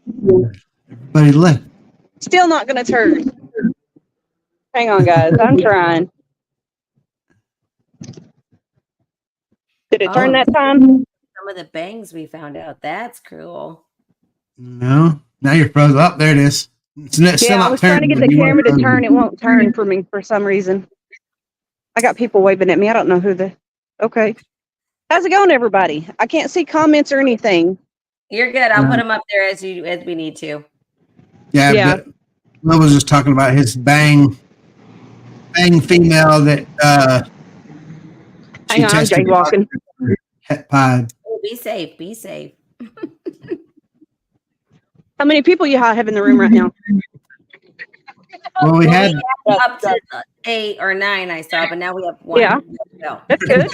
Everybody left. Still not gonna turn. Hang on, guys. I'm trying. Did it turn that time? some of the bangs we found out. That's cool. No, now you're frozen. Up there it is. It's still Yeah, I not was trying to turning, get but the you weren't camera to frozen. turn. It won't turn for me for some reason. I got people waving at me. I don't know who the. Okay. How's it going, everybody? I can't see comments or anything. You're good. I'll put them up there as we need to. Yeah, Yeah. but Will was just talking about his bang female that Hang on, I'm jaywalking. Het pod. Oh, be safe. Be safe. How many people you have in the room right now? Well, we had Up to 8 or 9, I saw, but now we have 1. Yeah. No. That's good.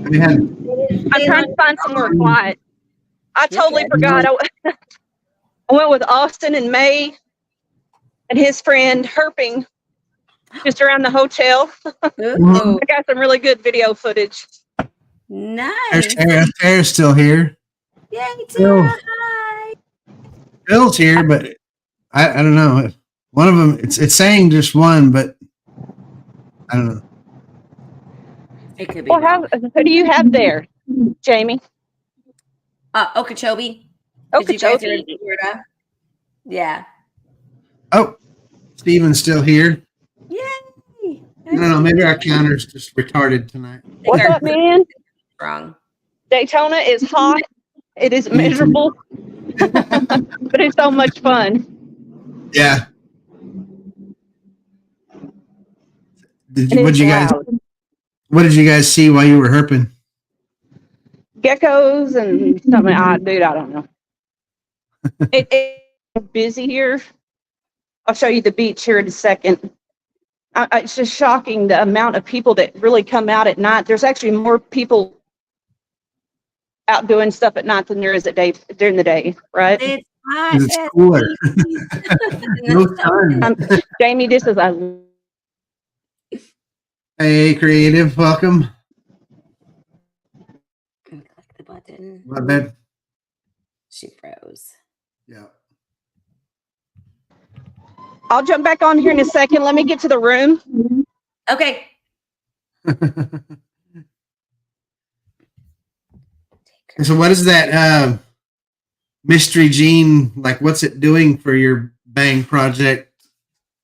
I'm trying to find somewhere quiet. I totally forgot. I went with Austin and May and his friend Herping just around the hotel. Ooh, I got some really good video footage. nice. Tara's still here. Yay, Tara. Hi. Bill's here, but I don't know. One of them, it's saying just one, but I don't know. It could be. Well, who do you have there, Jamie? Okeechobee. Did you guys hear Okeechobee. Florida? Yeah. Oh, Steven's still here. Yay. I don't know. Maybe our counter's just retarded tonight. What's up, man? Wrong. Daytona is hot. It is miserable, but it's so much fun. Yeah. And What did you guys see while you were herping? Geckos and something. Dude, I don't know. It's busy here. I'll show you the beach here in a second. It's just shocking the amount of people that really come out at night. There's actually more people out doing stuff at night than there is during the day, right? It's hot. It's cooler. No sun. Jamie, this is a. Hey, creative, welcome. Click the button. My bad. She froze. Yeah. I'll jump back on here in a second. Let me get to the room. Okay. So what is that mystery gene, like what's it doing for your bang project,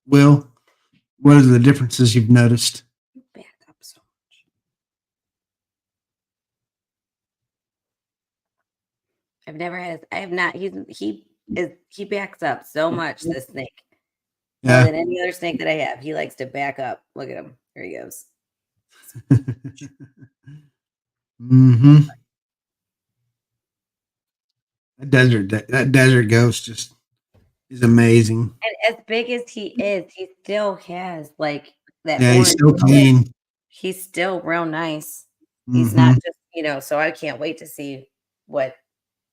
Will? What are the differences you've noticed? Back up so much. I have not. He backs up so much, this snake. Yeah. More than any other snake that I have. He likes to back up. Look at him. Here he goes. Mm-hmm. That desert ghost just is amazing. And as big as he is, he still has like that. Yeah, he's still clean. He's still real nice. He's not just, so I can't wait to see what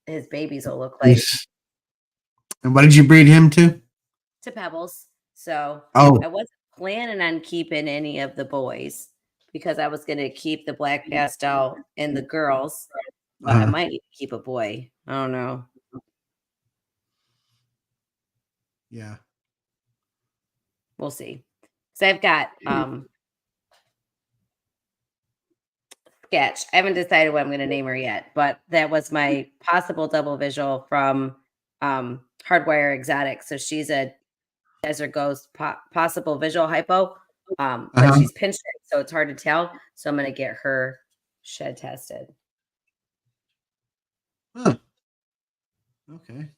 his babies will look like. And what did you breed him to? To Pebbles. So I wasn't planning on keeping any of the boys because I was going to keep the black pastel and the girls, but I might keep a boy. I don't know. Yeah. We'll see. So I've got Sketch. I haven't decided what I'm going to name her yet, but that was my possible double visual from Hardwire Exotics. So she's a desert ghost possible visual hypo, but she's pinch stripe, so it's hard to tell. So I'm going to get her shed tested. Huh. Okay.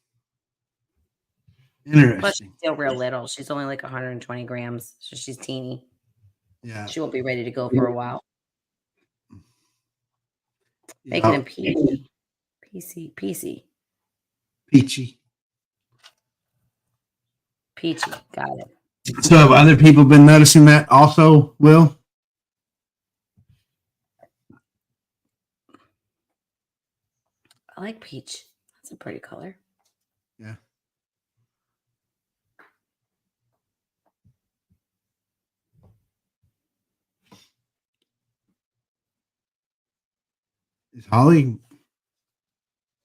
Interesting. But she's still real little. She's only like 120 grams, so she's teeny. Yeah. She won't be ready to go for a while. Making him peachy. Peachy. Got it. So have other people been noticing that also, Will? I like peach. That's a pretty color. Yeah. Is Holly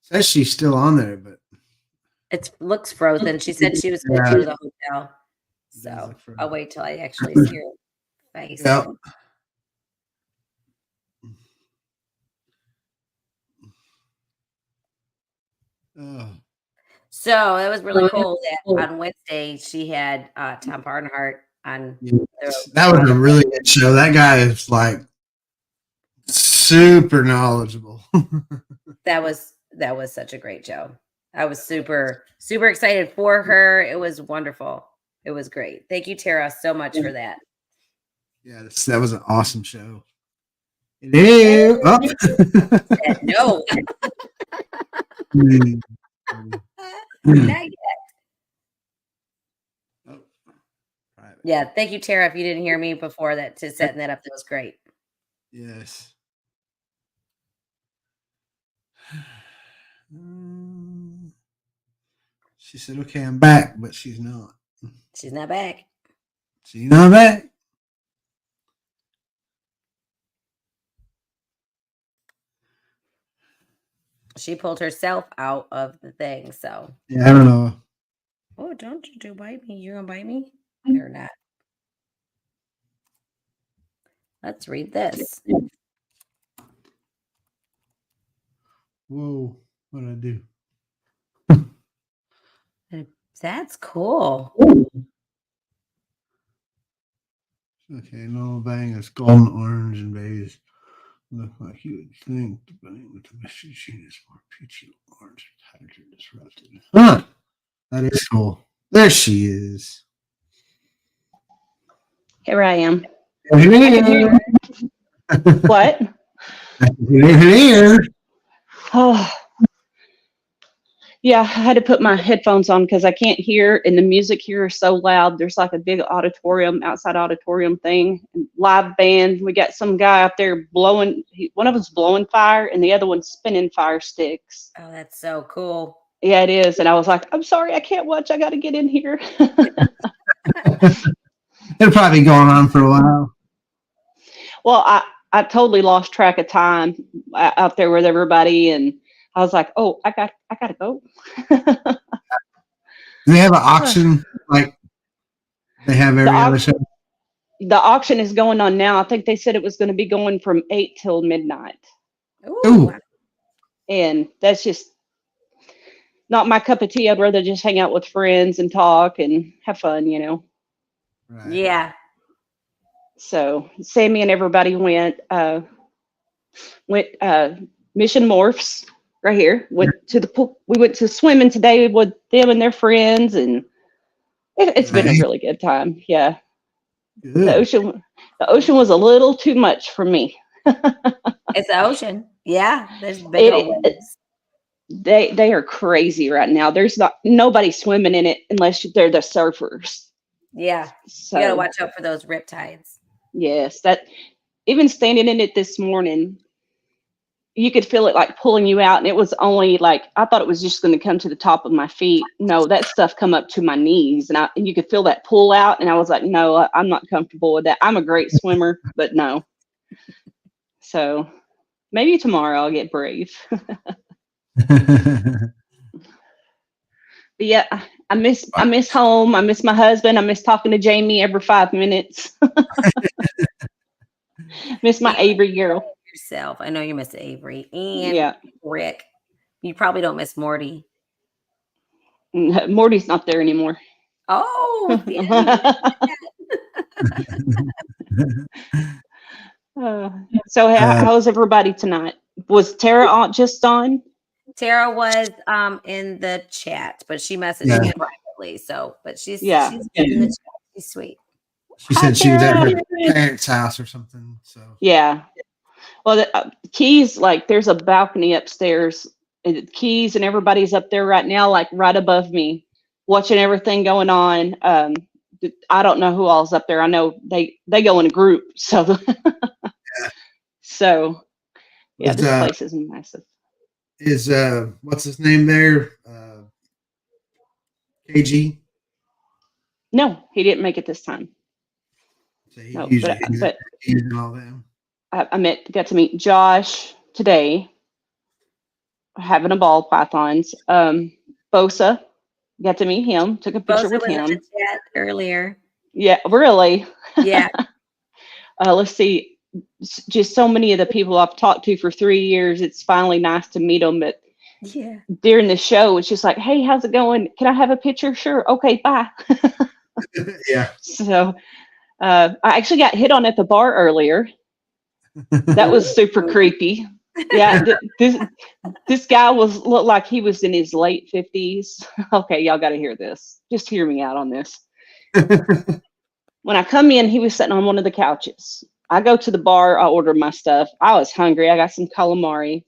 says she's still on there, but it looks frozen. She said she was going to go to the hotel. So I'll wait till I actually see her face. Yeah. Oh, So it was really cool that on Wednesday she had Tom Barnhart on. yes. That was a really good show. That guy is like super knowledgeable. That was such a great show. I was super excited for her. It was wonderful. It was great. Thank you, Tara, so much for that. Yeah, that was an awesome show. Hello. Oh. No. Hmm. Not yet. Oh, private. Yeah, thank you, Tara. If you didn't hear me before that, to setting that up, that was great. Yes. She said, "Okay, I'm back," but she's not. She's not back. She's not back. She pulled herself out of the thing. So Yeah, I don't know. oh, don't you bite me? You're gonna bite me? You're not. Let's read this. Whoa, what did I do? That's cool. Okay, no bang. It's golden orange and beige. Look like you would think the bang with the machine is more peachy orange. Tighter disrupted. Huh. That is cool. There she is. Here I am. Hello. What? Hello. Oh, yeah, I had to put my headphones on because I can't hear, and the music here is so loud. There's like a big outside auditorium thing, and live band. We got some guy up there blowing. One of us blowing fire, and the other one's spinning fire sticks. Oh, that's so cool. Yeah, it is. And I was like, I'm sorry, I can't watch. I got to get in here. It'll probably be going on for a while. Well, I totally lost track of time out there with everybody, and I was like, oh, I gotta go. Do they have an auction like they have every other show? The auction is going on now. I think they said it was going to be going from 8 till midnight. Ooh. And that's just not my cup of tea. I'd rather just hang out with friends and talk and have fun, you know. Right. Yeah. So Sammy and everybody went Mission Morphs right here. Went to the pool. We went to swimming today with them and their friends, and it's been a really good time. Yeah. Good. The ocean was a little too much for me. It's the ocean. Yeah. There's big old waves. They are crazy right now. There's nobody swimming in it unless they're the surfers. Yeah. So you gotta watch out for those riptides. Yes, that even standing in it this morning, you could feel it like pulling you out, and it was only like I thought it was just going to come to the top of my feet. No, that stuff come up to my knees, and you could feel that pull out, and I was like, no, I'm not comfortable with that. I'm a great swimmer, but no. So maybe tomorrow I'll get brave. But yeah, I miss home. I miss my husband. I miss talking to Jaime every 5 minutes. Miss my Avery girl. Yourself. I know you miss Avery and Rick. You probably don't miss Morty. Morty's not there anymore. Oh, so how's everybody tonight? Was Tara just on? Tara was in the chat, but she messaged me privately. So, but she's in the chat. She's sweet. She said she was at her parents' house or something. So yeah. Well, the Keys, like there's a balcony upstairs. And Keys and everybody's up there right now, like right above me, watching everything going on. I don't know who all's up there. I know they go in a group. So, so yeah, this place is massive. Is what's his name there? KG? No, he didn't make it this time. So no, but he's and all them. I got to meet Josh today, having a ball pythons. Bosa, got to meet him, took a picture with him. In the chat earlier. Yeah, really? Yeah. Let's see. Just so many of the people I've talked to for 3 years. It's finally nice to meet them. But Yeah. during the show. It's just like, hey, how's it going? Can I have a picture? Sure. Okay, bye. Yeah. So I actually got hit on at the bar earlier. That was super creepy. Yeah, this guy looked like he was in his late 50s. Okay, y'all got to hear this. Just hear me out on this. When I come in, he was sitting on one of the couches. I go to the bar. I order my stuff. I was hungry. I got some calamari.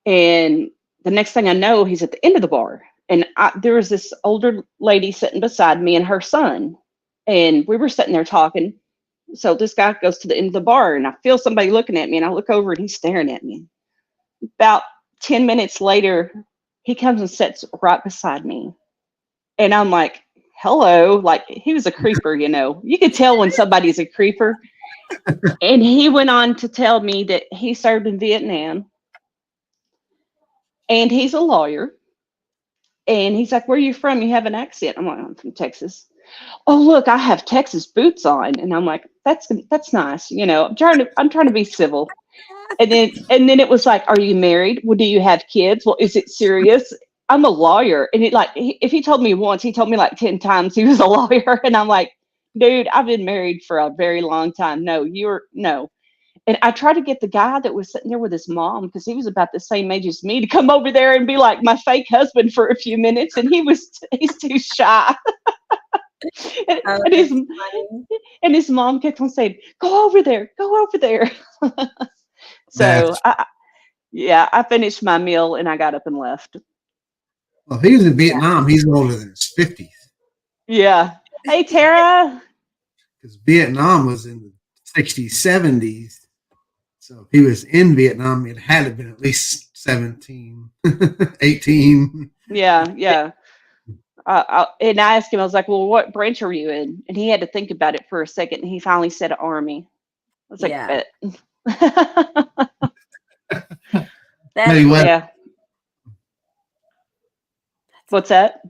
And the next thing I know, he's at the end of the bar. And there was this older lady sitting beside me and her son. And we were sitting there talking. So this guy goes to the end of the bar, and I feel somebody looking at me, and I look over, and he's staring at me. About 10 minutes later, he comes and sits right beside me. And I'm like, hello. Like, he was a creeper, you know. You could tell when somebody's a creeper. And he went on to tell me that he served in Vietnam. And he's a lawyer. And he's like, where are you from? You have an accent. I'm like, I'm from Texas. Oh, look, I have Texas boots on. And I'm like, that's nice. You know, I'm trying to be civil. And then it was like, are you married? Well, do you have kids? Well, is it serious? I'm a lawyer. And if he told me once, he told me like 10 times he was a lawyer. And I'm like, dude, I've been married for a very long time. No. And I tried to get the guy that was sitting there with his mom, because he was about the same age as me, to come over there and be like my fake husband for a few minutes. And he's too shy. and his mom kept on saying, go over there. So I finished my meal and I got up and left. Well, if he was in Vietnam, he's older than his 50s. Yeah. Hey, Tara. Because Vietnam was in the 60s, 70s. So if he was in Vietnam, it had to have been at least 17, 18. Yeah. And I asked him, I was like, well, what branch are you in? And he had to think about it for a second. And he finally said Army. I was like, Yeah. Yeah. What's that?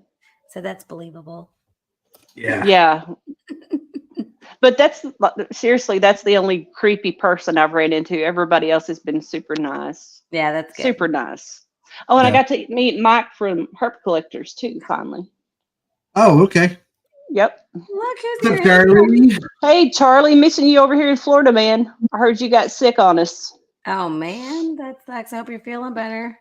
So that's believable. Yeah. But that's the only creepy person I've ran into. Everybody else has been super nice. Yeah, that's good. Super nice. Oh, and I got to meet Mike from Herp Collectors too, finally. Oh, okay. Yep. Look who's What's up, here. Charlie? Hey, Charlie, missing you over here in Florida, man. I heard you got sick on us. Oh, man, that sucks. I hope you're feeling better.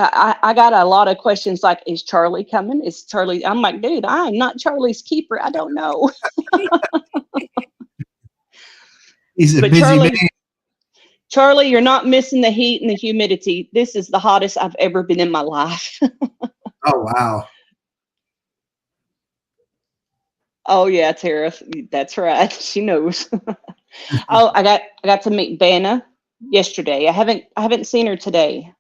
I got a lot of questions like, is Charlie coming? Is Charlie? I'm like, dude, I'm not Charlie's keeper. I don't know. He's a busy man. Charlie, you're not missing the heat and the humidity. This is the hottest I've ever been in my life. Oh, wow. Oh yeah, Tara, that's right. She knows. Oh, I got to meet Vanna yesterday. I haven't seen her today.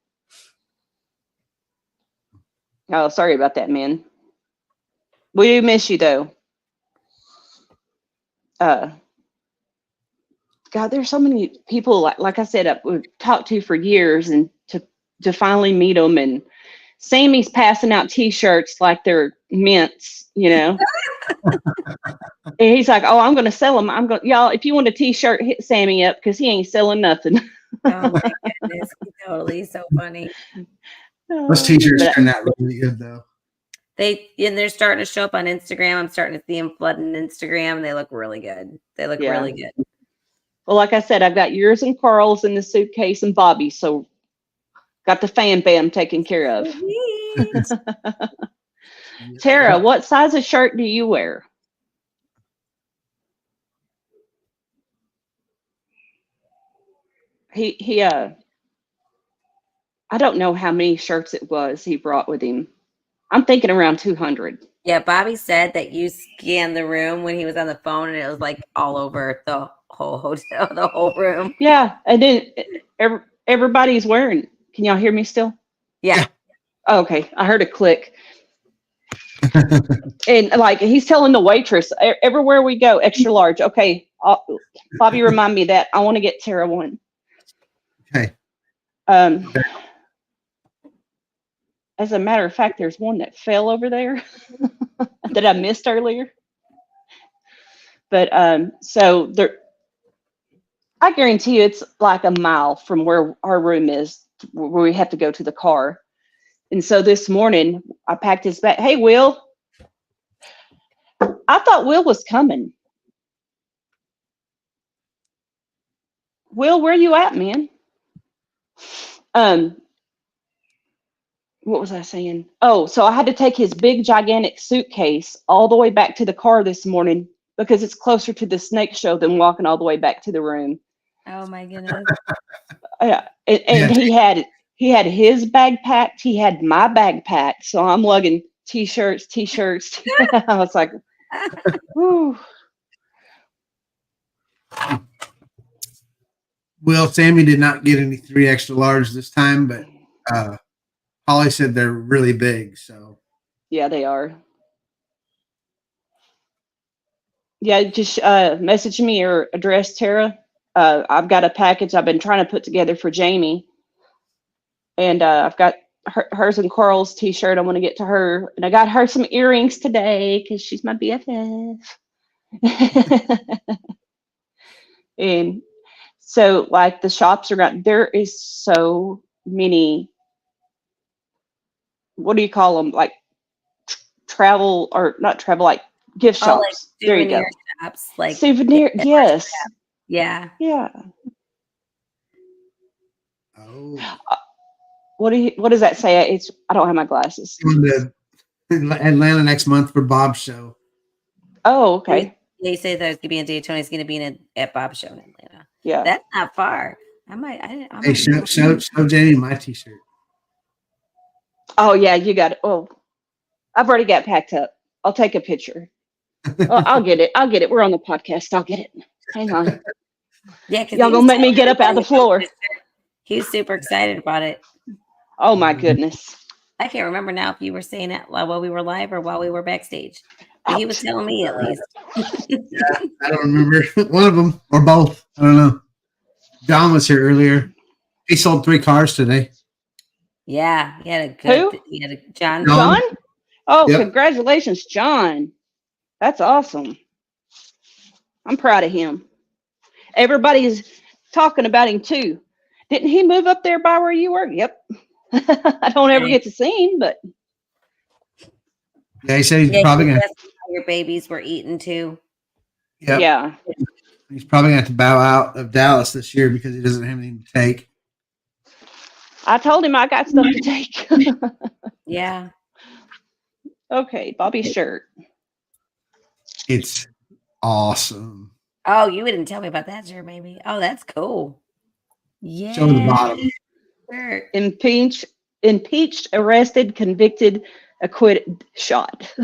Oh, sorry about that, man. We do miss you though. God, there's so many people like I said we've talked to for years, and to finally meet them. And Sammy's passing out T-shirts like they're mints, you know. And he's like, "Oh, I'm going to sell them. Y'all. If you want a T-shirt, hit Sammy up because he ain't selling nothing." Oh my goodness, totally so funny. Those T-shirts turn out really good though. They're starting to show up on Instagram. I'm starting to see them flooding Instagram. They look really good. They look really good. Well, like I said, I've got yours and Carl's in the suitcase and Bobby's, so got the fan bam taken care of. Tara, what size of shirt do you wear? I don't know how many shirts it was he brought with him. I'm thinking around 200. Yeah, Bobby said that you scanned the room when he was on the phone, and it was like all over the whole hotel, the whole room. Yeah, and then everybody's wearing. Can y'all hear me still? Yeah. Oh, okay, I heard a click. And like he's telling the waitress, everywhere we go, extra large. Okay, Bobby, remind me that I want to get Tara one. Okay. As a matter of fact, there's one that fell over there that I missed earlier. But so there, I guarantee you it's like a mile from where our room is, where we have to go to the car. And so this morning I packed his bag. Hey, Will. I thought Will was coming. Will, where you at, man? What was I saying? Oh, so I had to take his big, gigantic suitcase all the way back to the car this morning because it's closer to the snake show than walking all the way back to the room. Oh my goodness. Yeah, and he had his bag packed. He had my bag packed. So I'm lugging t-shirts. I was like, whew. Will, Sammy did not get any 3 extra large this time, but Holly said they're really big. So Yeah, they are. Yeah, just message me your address, Tara. I've got a package I've been trying to put together for Jaime. And I've got hers and Coral's t-shirt I want to get to her. And I got her some earrings today because she's my BFF. And so, like, the shops there is so many, what do you call them? Like travel, or not travel, like gift shops. Like there you go. Shops, like souvenir. Yes. Yeah. Yeah. oh, What does that say? I don't have my glasses. going to Atlanta next month for Bob's show. Oh, okay. They say that it's gonna be in Daytona. It's gonna be at Bob's show in Atlanta. Yeah. That's not far. I might Hey, show Jamie my t-shirt. Oh yeah, you got it. Oh, I've already got packed up. I'll take a picture. Oh, I'll get it. We're on the podcast. I'll get it. Hang on. Yeah, because y'all gonna make me get up out of the floor. He was super excited about it. Oh my goodness. I can't remember now if you were saying it while we were live or while we were backstage. But he was telling me at least. Yeah, I don't remember. One of them or both. I don't know. John was here earlier. He sold 3 cars today. Yeah, he had a good. Who? He had a John. John? Oh, Yep. Congratulations, John. That's awesome. I'm proud of him. Everybody's talking about him too. Didn't he move up there by where you were? Yep. I don't ever get to see him, but Yeah, he said he's probably going to. Your babies were eaten too. Yep. yeah. He's probably going to have to bow out of Dallas this year because he doesn't have anything to take. I told him I got stuff to take. Yeah. Okay, Bobby's shirt. It's awesome. Oh, you didn't tell me about that, sir, maybe. Oh, that's cool. Yeah. Show the bottom. Sure. Impeached, arrested, convicted, acquitted, shot.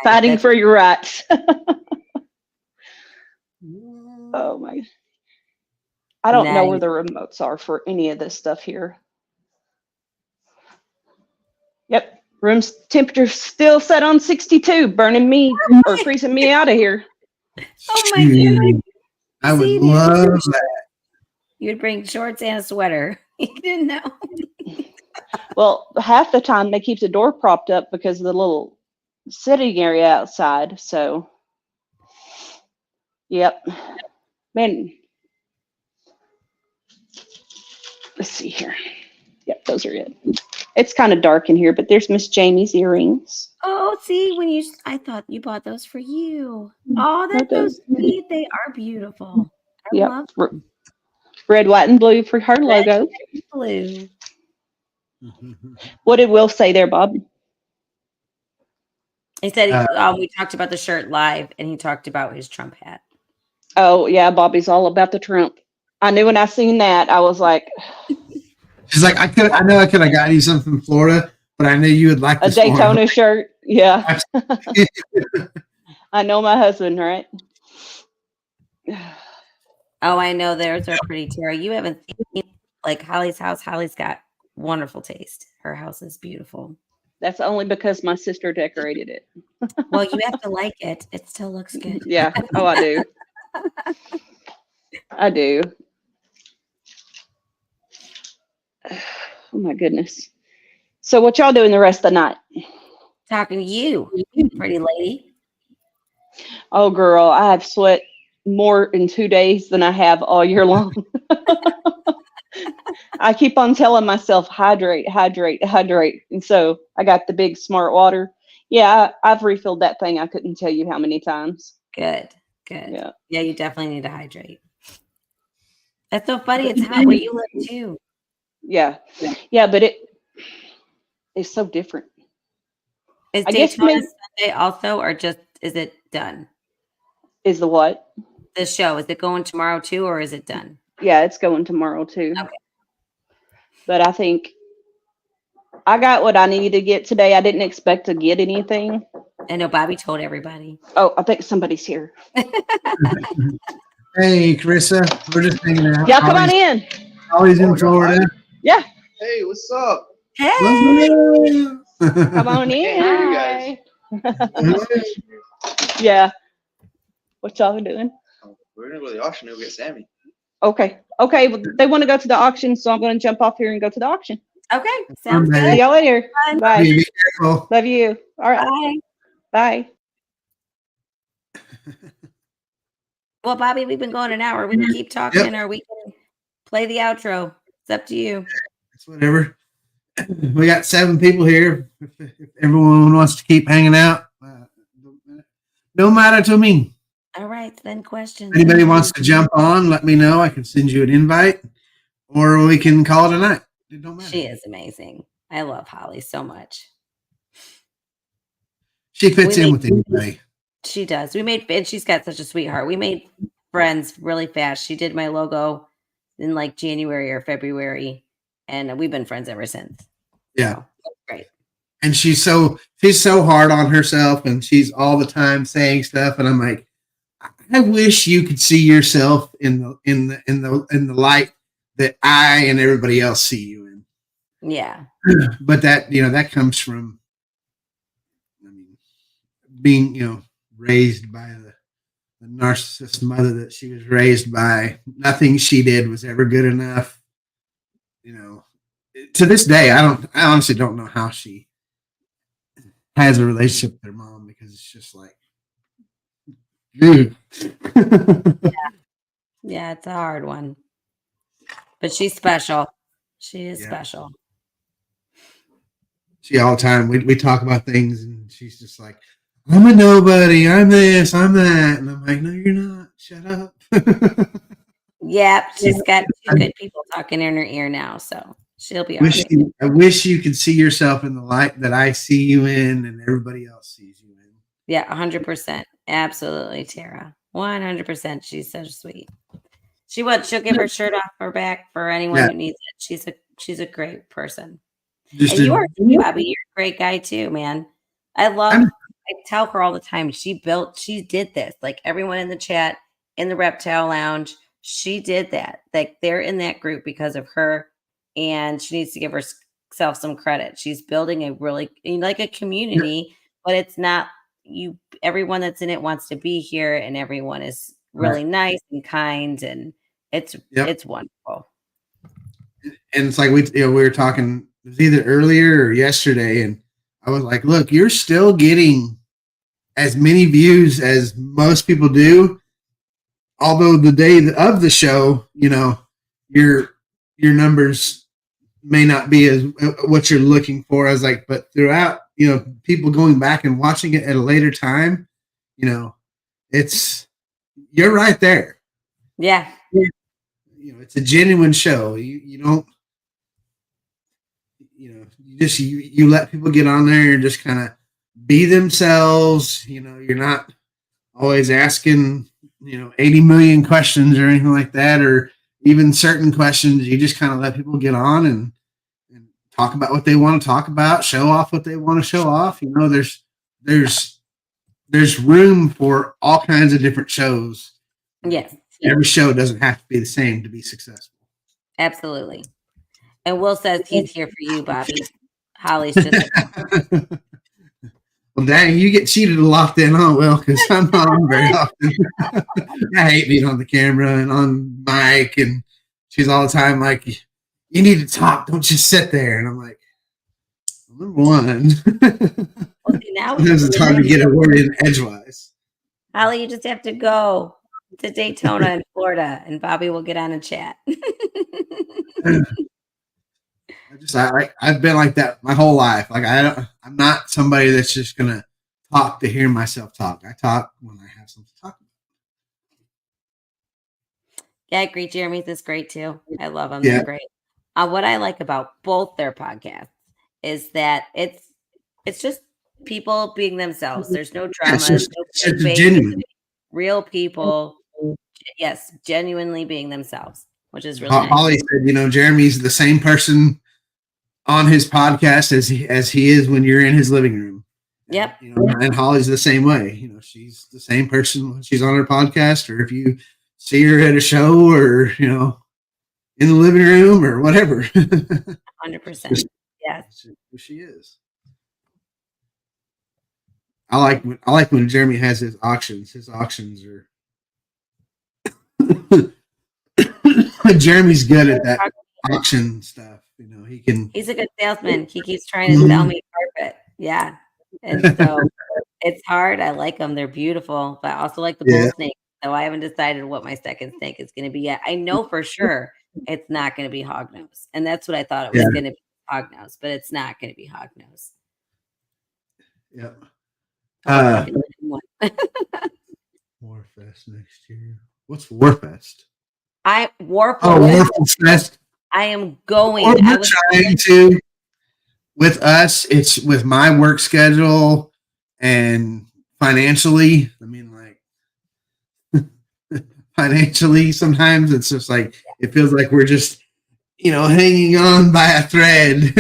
Fighting for your rights. Oh my. I don't know where the remotes are for any of this stuff here. Yep. Room's temperature still set on 62, burning me or freezing me out of here. Oh my goodness. I would love that. You'd bring shorts and a sweater. You didn't know. Well, half the time they keep the door propped up because of the little sitting area outside. So, yep. Man, let's see here. Yep, those are it. It's kind of dark in here, but there's Miss Jamie's earrings. Oh, see, I thought you bought those for you. Oh, that's so sweet. They are beautiful. I love them. Red, white, and blue for her logo. Blue. What did Will say there, Bob? He said we talked about the shirt live, and he talked about his Trump hat. Oh, yeah, Bobby's all about the Trump. I knew when I seen that, I was like... She's like, I know I could have got you something from Florida, but I knew you would like this a Daytona shirt. Yeah. I know my husband, right? Oh, I know theirs are pretty, Tara. You haven't seen like Holly's house. Holly's got wonderful taste. Her house is beautiful. That's only because my sister decorated it. Well, you have to like it. It still looks good. Yeah. Oh, I do. I do. Oh my goodness. So what y'all doing the rest of the night? Talking to you, pretty lady. Oh girl, I have sweat more in 2 days than I have all year long. I keep on telling myself, hydrate, hydrate, hydrate. And so I got the big smart water. Yeah, I've refilled that thing. I couldn't tell you how many times. Good. Yeah, you definitely need to hydrate. That's so funny. It's hot where you live too. Yeah, but it's so different. Is I guess Daytona maybe, Sunday also, or just is it done? is the what? The show, is it going tomorrow too, or is it done? Yeah, it's going tomorrow too. Okay. But I think I got what I needed to get today. I didn't expect to get anything. I know Bobby told everybody. Oh, I think somebody's here. Hey, Carissa, we're just hanging out. Yeah, come on in. Always in Florida. Yeah, Hey, what's up? Hey, come on Hey, in. you Yeah. What y'all doing? We're gonna go to the auction and go get Sammy. Okay. Well, they want to go to the auction, so I'm going to jump off here and go to the auction. okay, sounds Okay. See good. y'all later. Fun. Bye. Be careful. Love you. All right. Bye. Bye. Well, Bobby, we've been going an hour. We can keep talking, or we can play the outro. It's up to you. It's whatever. We got 7 people here. If everyone wants to keep hanging out, no matter to me. All right, then questions. Anybody wants to jump on, let me know. I can send you an invite, or we can call it a night. It don't matter. She is amazing. I love Holly so much. She fits in with anybody. She does. And she's got such a sweetheart. We made friends really fast. She did my logo in like January or February, and we've been friends ever since. Yeah. So, that's great. And she's so hard on herself, and she's all the time saying stuff, and I'm like, I wish you could see yourself in the light that I and everybody else see you in. Yeah. But that, that comes from, being, raised by the narcissist mother that she was raised by. Nothing she did was ever good enough. To this day, I honestly don't know how she has a relationship with her mom, because it's just like, Yeah, it's a hard one. But she's special. She is special. She all the time, we talk about things, and she's just like, I'm a nobody, I'm this, I'm that. And I'm like, no, you're not. Shut up. Yep, she's got 2 good people talking in her ear now, so she'll be all right. I wish you could see yourself in the light that I see you in and everybody else sees you in. Yeah, 100%. Absolutely, Tara. 100%. She's so sweet. She'll give her shirt off her back for anyone who needs it. She's a great person. And you are too, Bobby. You're a great guy too, man. I tell her all the time, she did this. Like everyone in the chat, in the Reptile Lounge, she did that. Like they're in that group because of her, and she needs to give herself some credit. She's building a really like a community, but it's not everyone that's in it wants to be here, and everyone is really nice and kind, and it's wonderful. And it's like we were talking, it was either earlier or yesterday, and I was like, look, you're still getting as many views as most people do, although the day of the show, your numbers may not be as what you're looking for. I was like, but throughout, people going back and watching it at a later time, you're right there. Yeah. It's a genuine show. You don't, you let people get on there and just kind of be themselves. You're not always asking, 80 million questions or anything like that, or even certain questions. You just kind of let people get on and talk about what they want to talk about, show off what they want to show off. There's room for all kinds of different shows. Yes. Every show doesn't have to be the same to be successful. Absolutely. And Will says he's here for you, Bobby. Holly's just well, dang, you get cheated a lot then, huh, Will? Because I'm not on very often. I hate being on the camera and on mic, and she's all the time like, you need to talk, don't just sit there. And I'm like, number one. Well, see, now it's hard to get a word in edgewise. Holly, you just have to go. to Daytona in Florida, and Bobby will get on and chat. I've been like that my whole life. Like I'm not somebody that's just gonna talk to hear myself talk. I talk when I have something to talk about. Yeah, I agree. Jeremy's is great too. I love them. Yeah. They're great. What I like about both their podcasts is that it's just people being themselves. There's no dramas, no It's clickbait, genuine. real people. Yes, genuinely being themselves, which is really nice. Holly said, Jeremy's the same person on his podcast as he is when you're in his living room. Yep. And Holly's the same way. She's the same person when she's on her podcast, or if you see her at a show, or in the living room or whatever. 100%. Yes. Who she is. I like when Jeremy has his auctions. His auctions are Jeremy's good at that auction stuff. He's a good salesman. He keeps trying to sell me carpet. Yeah. And so it's hard. I like them. They're beautiful, but I also like the bull snake. So I haven't decided what my second snake is going to be yet. I know for sure it's not going to be hognose. And that's what I thought it was going to be, hognose, but it's not going to be hognose. Yeah. Warfest next year. What's Warfest? Warfest. I am going. I was trying to. With us, it's with my work schedule and financially. I mean, like financially, sometimes it's just like it feels like we're just hanging on by a thread,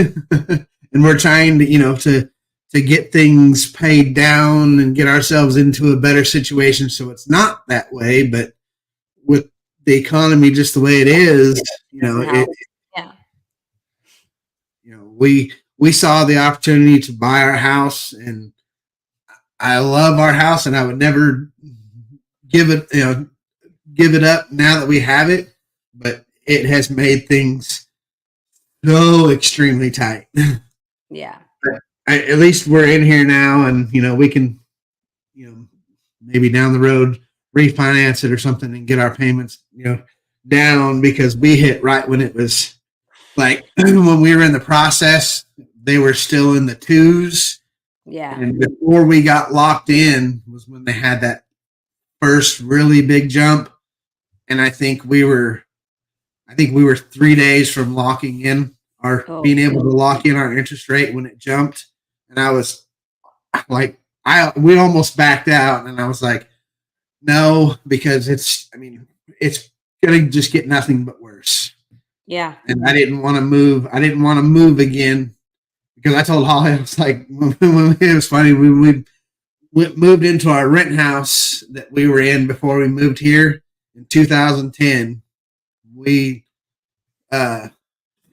and we're trying to get things paid down and get ourselves into a better situation. So it's not that way, but with the economy just the way it is, we saw the opportunity to buy our house, and I love our house, and I would never give it up now that we have it, but it has made things so extremely tight. Yeah. At least we're in here now, and we can maybe down the road refinance it or something and get our payments down, because we hit right when it was like when we were in the process, they were still in the twos. Yeah. And before we got locked in was when they had that first really big jump, and I think we were 3 days from locking in being able to lock in our interest rate when it jumped. And I was like, we almost backed out, and I was like, no, because it's going to just get nothing but worse. Yeah. And I didn't want to move. I didn't want to move again, because I told Holly, I was like, it was funny. We moved into our rent house that we were in before we moved here in 2010.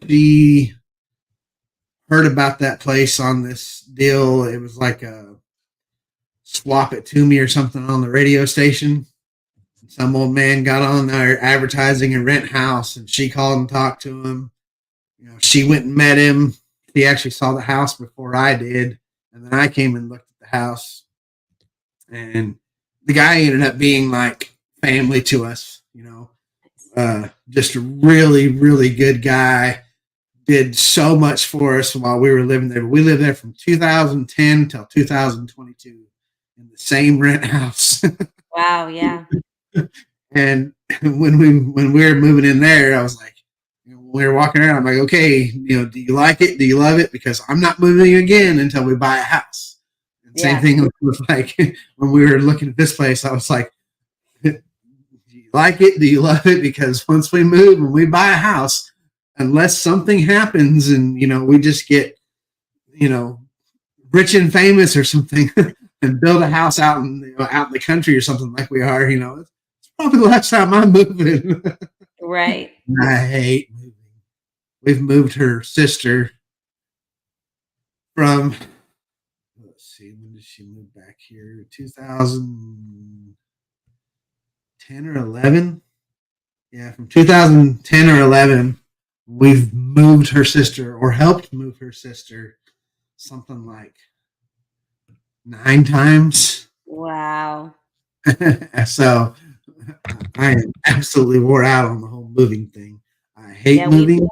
She heard about that place on this deal. It was like a Swap It To Me or something on the radio station. Some old man got on there advertising a rent house, and she called and talked to him. She went and met him. He actually saw the house before I did, and then I came and looked at the house. And the guy ended up being like family to us, just a really, really good guy. Did so much for us while we were living there. We lived there from 2010 till 2022 in the same rent house. Wow, yeah. And when we were moving in there, I was like, when we were walking around, I'm like, okay, do you like it? Do you love it? Because I'm not moving again until we buy a house. And same thing was like when we were looking at this place, I was like, do you like it? Do you love it? Because once we move and we buy a house, unless something happens and we just get rich and famous or something and build a house out in the country or something like we are, it's probably the last time I'm moving. Right. I hate moving. We've moved her sister from, let's see, when did she move back here? 2010 or 11? Yeah, from 2010 or 11, we've moved her sister or helped move her sister something like 9 times. Wow. So I am absolutely wore out on the whole moving thing. I hate Yeah, moving.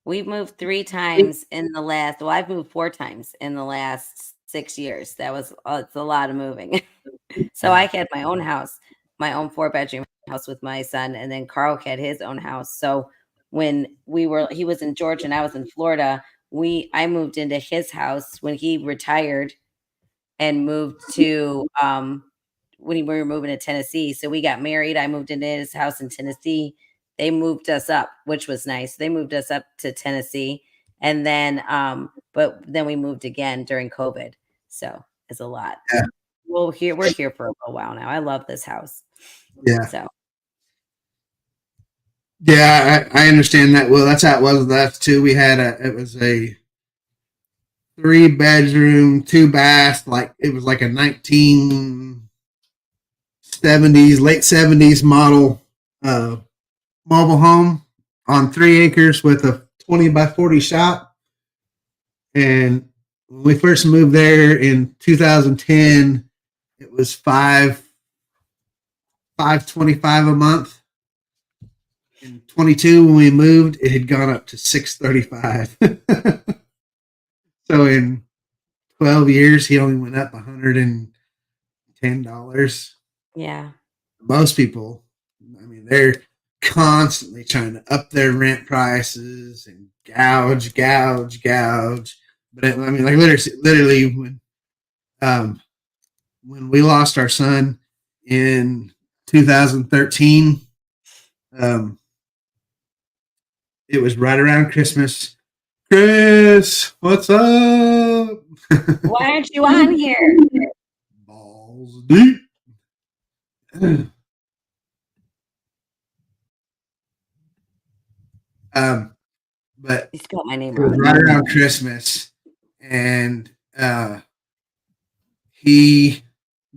we've moved 3 times in the last. Well, I've moved 4 times in the last 6 years. That was it's a lot of moving. So I had my own house, my own 4-bedroom house with my son, and then Carl had his own house. So when he was in Georgia and I was in Florida. I moved into his house when he retired and moved to when we were moving to Tennessee. So we got married. I moved into his house in Tennessee. They moved us up, which was nice. They moved us up to Tennessee. And then but then we moved again during COVID. So it's a lot. Yeah. Well, we're here for a little while now. I love this house. Yeah. So Yeah, I understand that. Well, that's how it was with us too. It was a 3-bedroom, 2-bath, like it was like a 1970s, late 70s model mobile home on 3 acres with a 20 by 40 shop. And when we first moved there in 2010, it was $525 a month. In 22, when we moved, it had gone up to $635. So in 12 years, he only went up $110. yeah. Most people, I mean, they're constantly trying to up their rent prices and gouge. But I mean, like literally when we lost our son in 2013, it was right around Christmas. Chris, what's up? Why aren't you on here? Balls deep. But You spelled my name it was wrong. right around Christmas, and he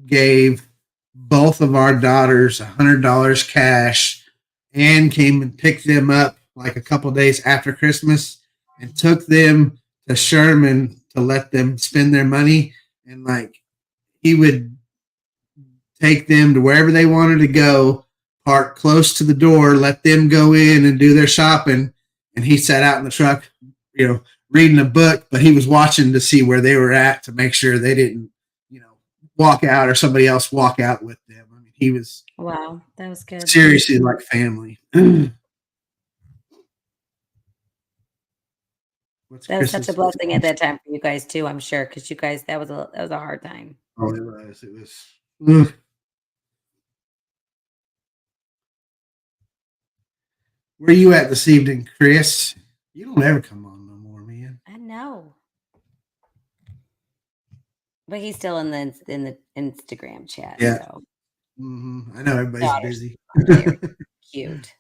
gave both of our daughters $100 cash and came and picked them up like a couple days after Christmas and took them to Sherman to let them spend their money. And like he would take them to wherever they wanted to go, park close to the door, let them go in and do their shopping. And he sat out in the truck, reading a book, but he was watching to see where they were at to make sure they didn't, walk out or somebody else walk out with them. I mean, he was Wow, that was good. seriously like family. That was such a blessing at that time for you guys too, I'm sure, because you guys that was a hard time. Oh, it was. It was. Where you at this evening, Chris? You don't ever come on no more, man. I know. But he's still in the Instagram chat. Yeah. So I know everybody's busy. very cute.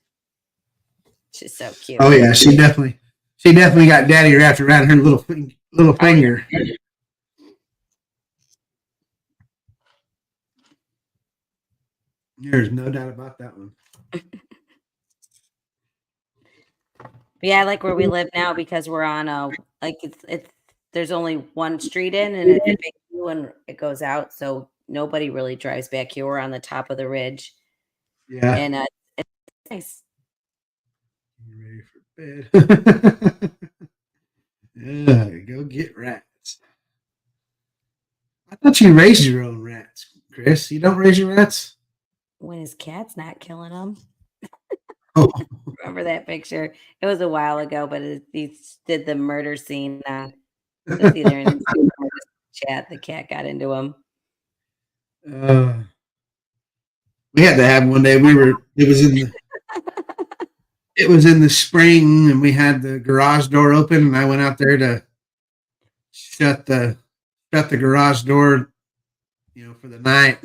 She's so cute. Oh yeah, she definitely got daddy wrapped around her little finger. Oh, yeah. There's no doubt about that one. But yeah, I like where we live now because we're on it's there's only one street in and it's a big view and it goes out, so nobody really drives back here. We're on the top of the ridge. Yeah. And it's nice. You ready for bed? Yeah, go get rats. I thought you raised your own rats, Chris. You don't raise your rats? When his cat's not killing them. Oh. Remember that picture? It was a while ago, but he did the murder scene. It was either in the chat. The cat got into him. We had to have one day. It was in the spring, and we had the garage door open, and I went out there to shut the garage door, for the night.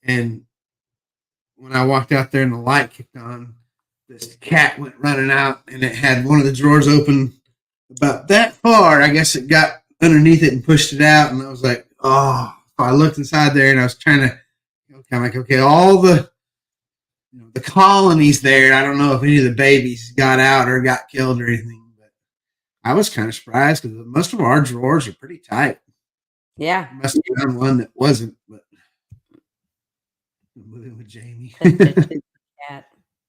And when I walked out there and the light kicked on, this cat went running out, and it had one of the drawers open about that far. I guess it got underneath it and pushed it out, and I was like, oh. So I looked inside there, and I was trying to, okay, all the colonies there. I don't know if any of the babies got out or got killed or anything, but I was kind of surprised because most of our drawers are pretty tight. Yeah. Must have been one that wasn't, but I'm moving with Jamie. Cat.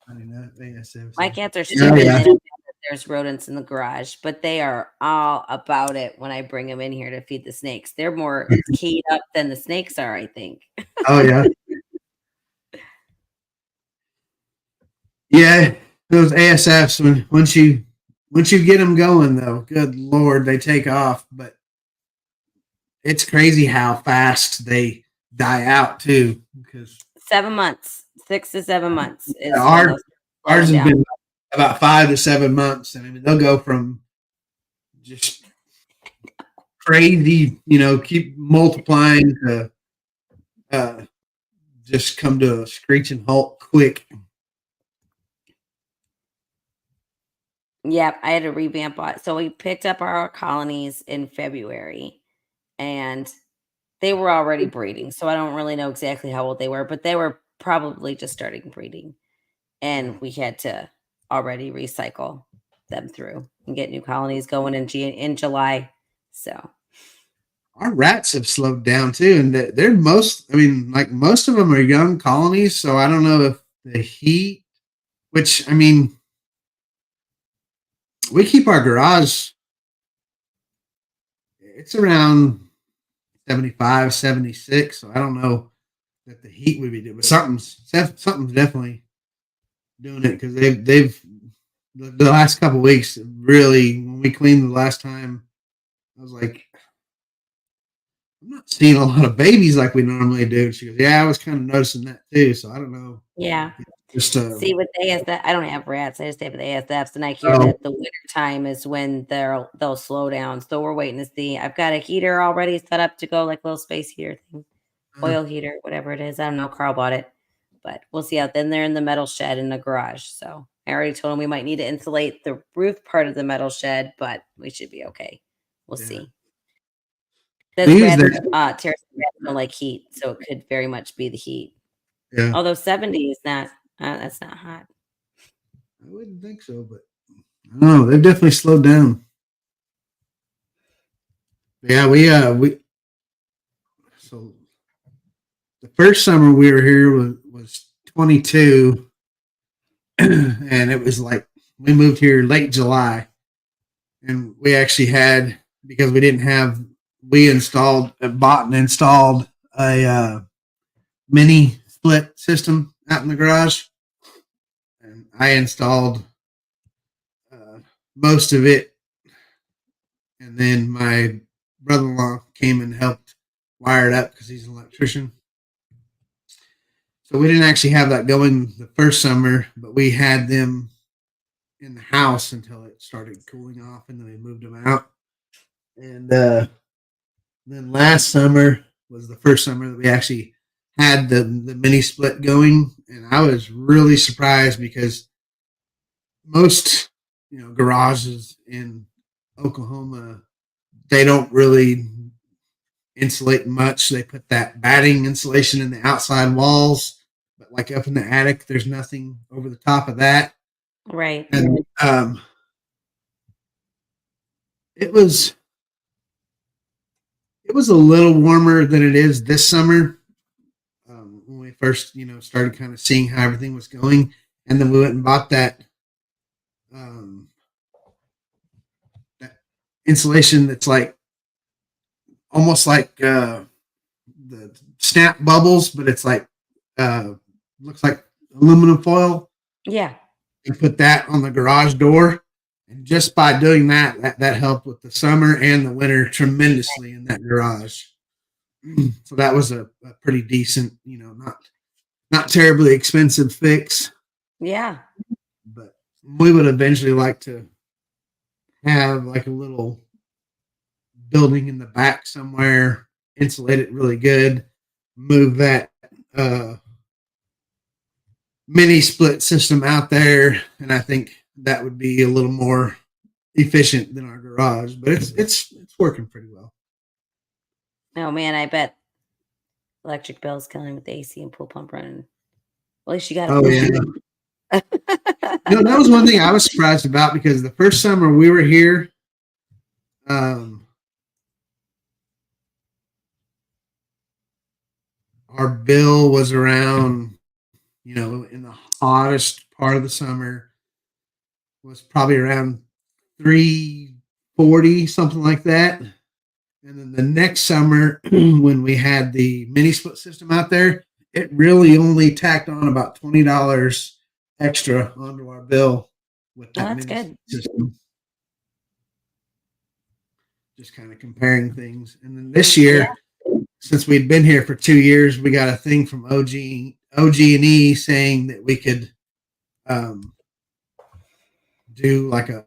I mean, ASF. My cats are Oh, stupid. yeah. They don't know that there's rodents in the garage, but they are all about it when I bring them in here to feed the snakes. They're more keyed up than the snakes are, I think. Oh yeah. Yeah, those ASFs once you get them going though, good Lord, they take off. But it's crazy how fast they die out too. Because 7 months, 6 to 7 months is when ours they'll slow has down. been about 5 to 7 months, and I mean they'll go from just crazy, keep multiplying to just come to a screeching halt quick. Yep, I had to revamp it. So we picked up our colonies in February, and they were already breeding. So I don't really know exactly how old they were, but they were probably just starting breeding. And we had to already recycle them through and get new colonies going in July. So Our rats have slowed down too, and they're most of them are young colonies. So I don't know if the heat, which I mean, we keep our garage, it's around 75, 76. So I don't know that the heat would be doing, but something's definitely doing it because they've the last couple of weeks really, when we cleaned the last time, I was like, I'm not seeing a lot of babies like we normally do. She goes, yeah, I was kind of noticing that too. So I don't know. yeah. Just See, with the ASF, I don't have rats. I just have the ASFs, and I hear that the winter time is when they'll slow down. So we're waiting to see. I've got a heater already set up to go, like a little space heater thing, oil heater, whatever it is. I don't know. Carl bought it, but we'll see out. Then they're in the metal shed in the garage. So I already told him we might need to insulate the roof part of the metal shed, but we should be okay. We'll see. Those rats, terrace rats don't like heat, so it could very much be the heat. Yeah. Although 70 is not, that's not hot. I wouldn't think so, but I don't know. They've definitely slowed down. Yeah, we so the first summer we were here was 22, and it was like we moved here late July, and we actually had, because we bought and installed a mini split system out in the garage, and I installed most of it, and then my brother-in-law came and helped wire it up because he's an electrician. So we didn't actually have that going the first summer, but we had them in the house until it started cooling off, and then we moved them out. And then last summer was the first summer that we actually had the mini split going, and I was really surprised because most garages in Oklahoma, they don't really insulate much. They put that batting insulation in the outside walls, but like up in the attic, there's nothing over the top of that. Right. And it was a little warmer than it is this summer, when we first started kind of seeing how everything was going, and then we went and bought that insulation that's like almost like the snap bubbles, but it's like looks like aluminum foil. Yeah. And put that on the garage door, and just by doing that helped with the summer and the winter tremendously in that garage. So that was a pretty decent, not terribly expensive fix. Yeah. But we would eventually like to have like a little building in the back somewhere, insulate it really good, move that mini split system out there, and I think that would be a little more efficient than our garage. But it's working pretty well. Oh man, I bet electric bills killing with the AC and pool pump running. At least you got a pool. Yeah. That was one thing I was surprised about, because the first summer we were here, our bill was around, in the hottest part of the summer, was probably around 340, something like that. And then the next summer, when we had the mini split system out there, it really only tacked on about $20 extra onto our bill with that that's mini good. split system. Just kind of comparing things. And then this year, since we'd been here for 2 years, we got a thing from OG&E saying that we could do like a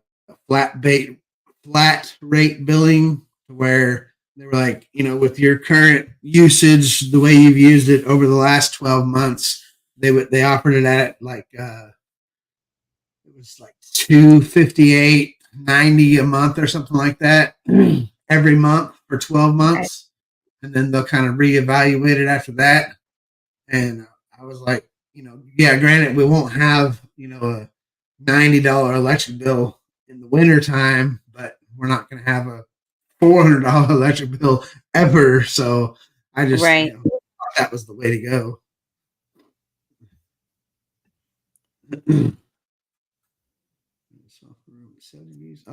flat rate billing, where they were like, with your current usage, the way you've used it over the last 12 months, they offered it at like it was like $258.90 a month or something like that every month for 12 months, and then they'll kind of reevaluate it after that. And I was like, granted, we won't have a $90 electric bill in the winter time, but we're not going to have a $400 electric bill ever. So I just thought that was the way to go.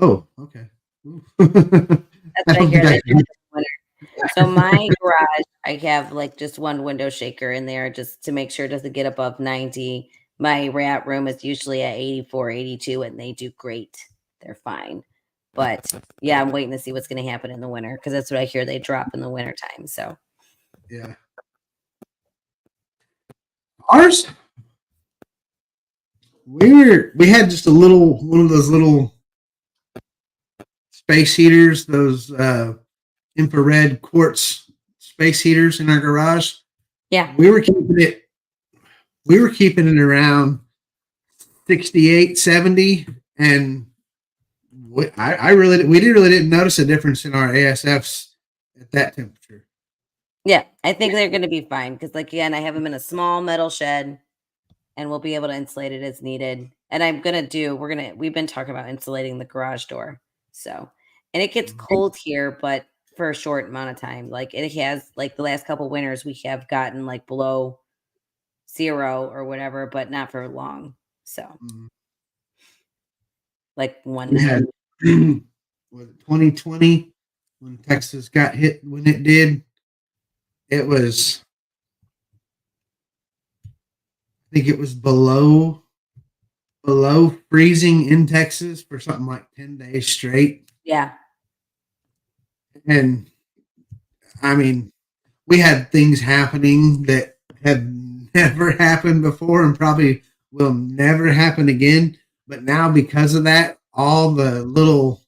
Oh, okay. That's what I hear. So my garage, I have like just one window shaker in there just to make sure it doesn't get above 90. My rat room is usually at 84, 82, and they do great. They're fine. But yeah, I'm waiting to see what's going to happen in the winter, because that's what I hear they drop in the winter time. So yeah. Ours, we had just one of those little space heaters, those infrared quartz space heaters in our garage. Yeah. We were keeping it around 68, 70, and we didn't notice a difference in our ASFs at that temperature. Yeah, I think they're going to be fine, because, like, again, I have them in a small metal shed, and we'll be able to insulate it as needed. And we've been talking about insulating the garage door. So, and it gets cold here, but for a short amount of time. Like, it has, like, the last couple winters, we have gotten like below 0 or whatever, but not for long. So, like one night. Was it 2020 when Texas got hit? When it did, it was, I think it was below freezing in Texas for something like 10 days straight. Yeah. And I mean, we had things happening that have never happened before and probably will never happen again. But now, because of that, all the little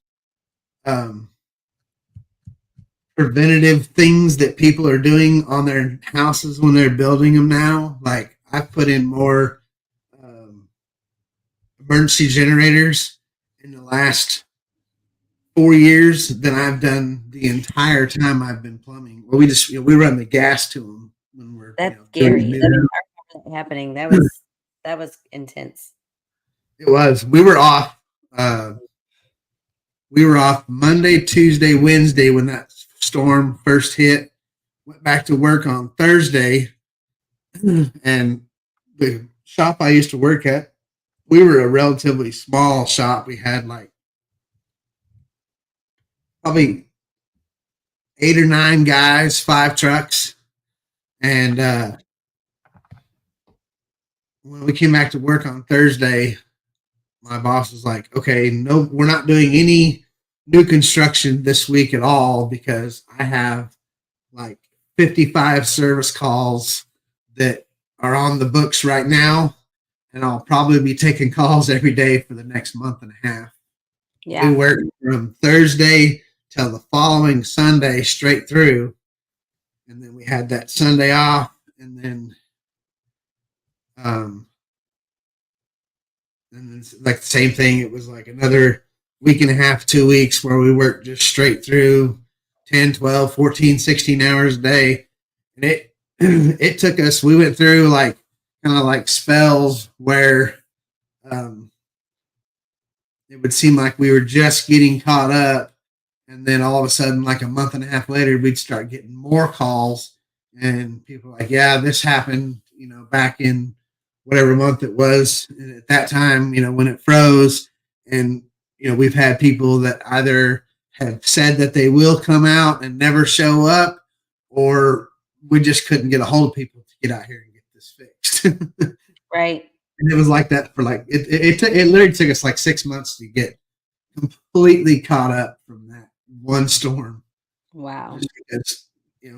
preventative things that people are doing on their houses when they're building them now, like I've put in more emergency generators in the last 4 years than I've done the entire time I've been plumbing. Well, we run the gas to them when we're. That's scary. That happening. That was intense. It was. We were off. We were off Monday, Tuesday, Wednesday when that storm first hit. Went back to work on Thursday, and the shop I used to work at, we were a relatively small shop. We had like probably 8 or 9 guys, 5 trucks. And when we came back to work on Thursday, my boss was like, okay, no, we're not doing any new construction this week at all, because I have like 55 service calls that are on the books right now. And I'll probably be taking calls every day for the next month and a half. Yeah. We worked from Thursday till the following Sunday straight through. And then we had that Sunday off. And then it's like the same thing. It was like another week and a half, 2 weeks where we worked just straight through 10, 12, 14, 16 hours a day. And it took us, we went through like kind of like spells where it would seem like we were just getting caught up. And then all of a sudden, like a month and a half later, we'd start getting more calls. And people are like, yeah, this happened, back in whatever month it was. And at that time, when it froze, and, we've had people that either have said that they will come out and never show up, or we just couldn't get a hold of people to get out here and get this fixed. Right. And it was like that for like, it literally took us like 6 months to get completely caught up from that one storm. Wow. Just because,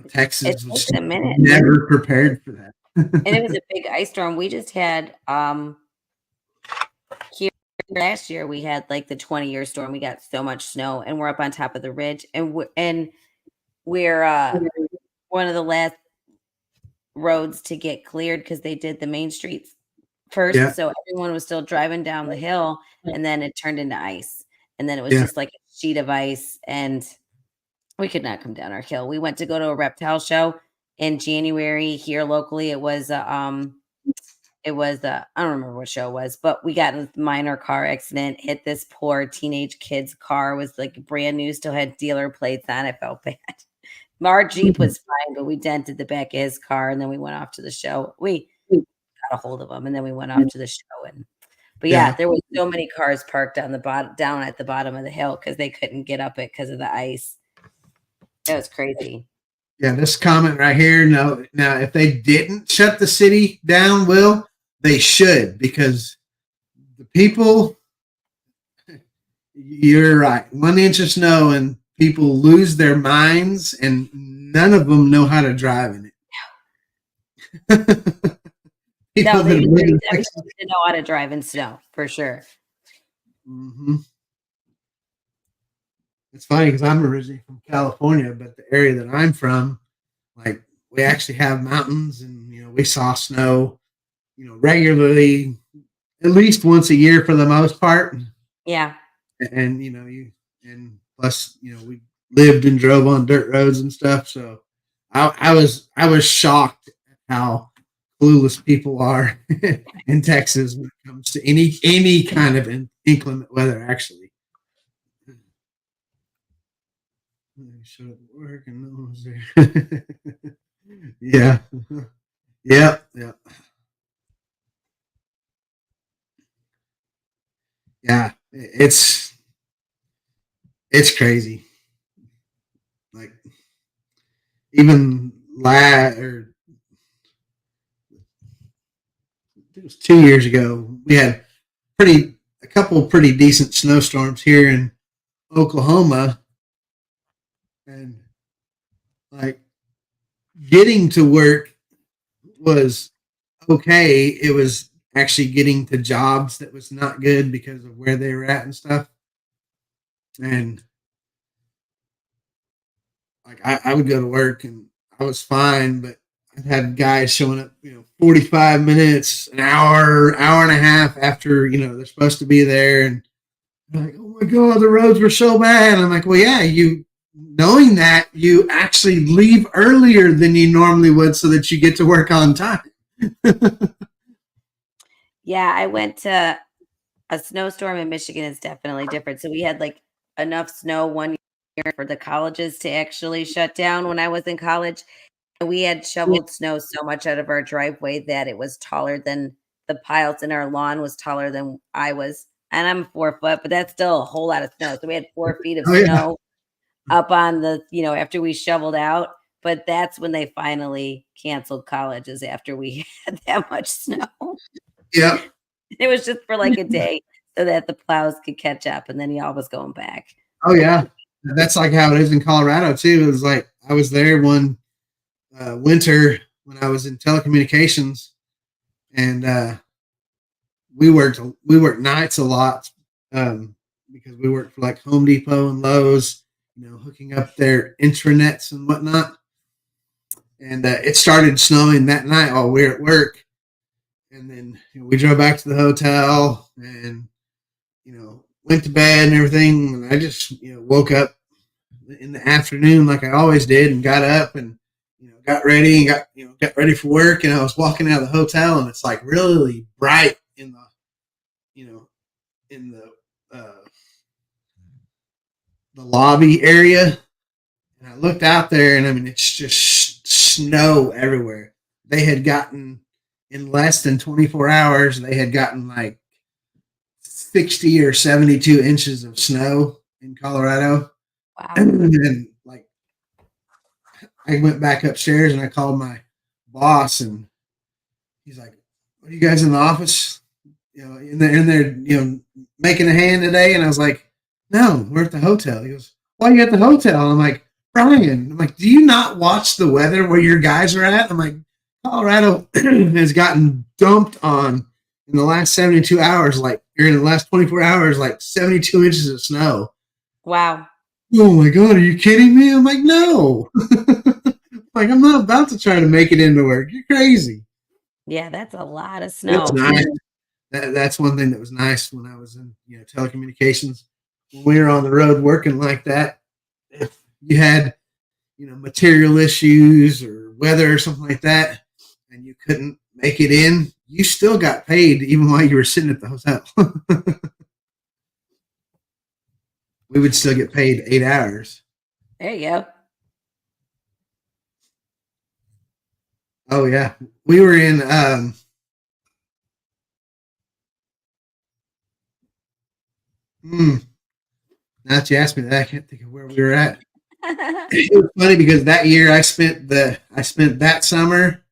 Texas It was takes a minute. never prepared for that. And it was a big ice storm. We just had here last year we had like the 20-year storm. We got so much snow, and we're up on top of the ridge, and we're one of the last roads to get cleared because they did the main streets first. Yeah. So everyone was still driving down the hill, and then it turned into ice, and then it was Yeah. just like a sheet of ice, and we could not come down our hill. We went to go to a reptile show in January here locally. It was I don't remember what show it was, but we got in a minor car accident, hit this poor teenage kid's car, was like brand new, still had dealer plates on. I felt bad. Our Jeep was fine, but we dented the back of his car, and then we went off to the show. We got a hold of him, and then we went off to the show. But yeah, there was so many cars parked on the bottom, down at the bottom of the hill, because they couldn't get up it because of the ice. It was crazy. Yeah, this comment right here. Now, if they didn't shut the city down, they should, because the people, you're right. 1 inch of snow and people lose their minds, and none of them know how to drive in it. No, they live in definitely Texas. know how to drive in snow, for sure. Mm-hmm. It's funny because I'm originally from California, but the area that I'm from, like, we actually have mountains, and we saw snow, regularly, at least once a year for the most part. Yeah. And and plus, we lived and drove on dirt roads and stuff. So I was shocked at how clueless people are in Texas when it comes to any kind of inclement weather. Actually, showed up at work and no one was there. Yeah. Yeah. Yeah. It's crazy. Like, even it was 2 years ago, we had a couple pretty decent snowstorms here in Oklahoma, and like, getting to work was okay. It was actually getting to jobs that was not good because of where they were at and stuff. And like, I would go to work and I was fine, but I've had guys showing up, 45 minutes, an hour and a half after, they're supposed to be there. And they're like, oh my God, the roads were so bad. And I'm like, well, yeah, knowing that, you actually leave earlier than you normally would so that you get to work on time. Yeah, I went to a snowstorm in Michigan. Is definitely different. So we had like enough snow one year for the colleges to actually shut down when I was in college. And we had shoveled snow so much out of our driveway that it was taller than the piles in our lawn was taller than I was. And I'm 4 foot, but that's still a whole lot of snow. So we had 4 feet of snow up on the, after we shoveled out. But that's when they finally canceled colleges, after we had that much snow. Yeah. It was just for like a day so that the plows could catch up, and then y'all was going back. Oh yeah. That's like how it is in Colorado too. It was like, I was there one winter when I was in telecommunications, and we worked nights a lot, because we worked for like Home Depot and Lowe's, hooking up their intranets and whatnot. And it started snowing that night while we were at work. And then we drove back to the hotel and, went to bed and everything. And I just, woke up in the afternoon like I always did, and got up and, got ready and got ready for work. And I was walking out of the hotel, and it's like really bright in the lobby area. And I looked out there, and I mean, it's just snow everywhere. They had gotten, in less than 24 hours, they had gotten like 60 or 72 inches of snow in Colorado. Wow. And like, I went back upstairs and I called my boss, and he's like, "What are you guys in the office? You know, in there, making a hand today?" And I was like, "No, we're at the hotel." He goes, "Why are you at the hotel?" And I'm like, "Brian," I'm like, "Do you not watch the weather where your guys are at?" I'm like, "Colorado has gotten dumped on in the last 72 hours, or in the last 24 hours, like 72 inches of snow." Wow. Oh my God, are you kidding me? I'm like, "No." Like, I'm not about to try to make it into work. You're crazy. Yeah, that's a lot of snow. It's nice. That's one thing that was nice when I was in telecommunications. When we were on the road working like that, if you had material issues or weather or something like that, and you couldn't make it in, you still got paid even while you were sitting at the hotel. We would still get paid 8 hours. There you go. Oh yeah, we were in. Now that you asked me that, I can't think of where we were at. It was funny because that year I spent that summer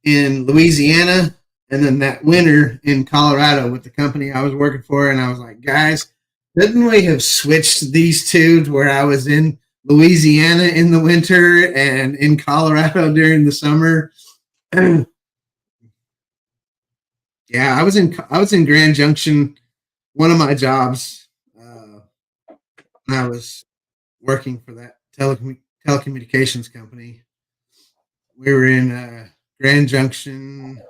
in Louisiana, and then that winter in Colorado with the company I was working for. And I was like, "Guys, couldn't we have switched these two to where I was in Louisiana in the winter and in Colorado during the summer?" Yeah, I was in Grand Junction. One of my jobs, when I was working for that telecommunications company, we were in Grand Junction.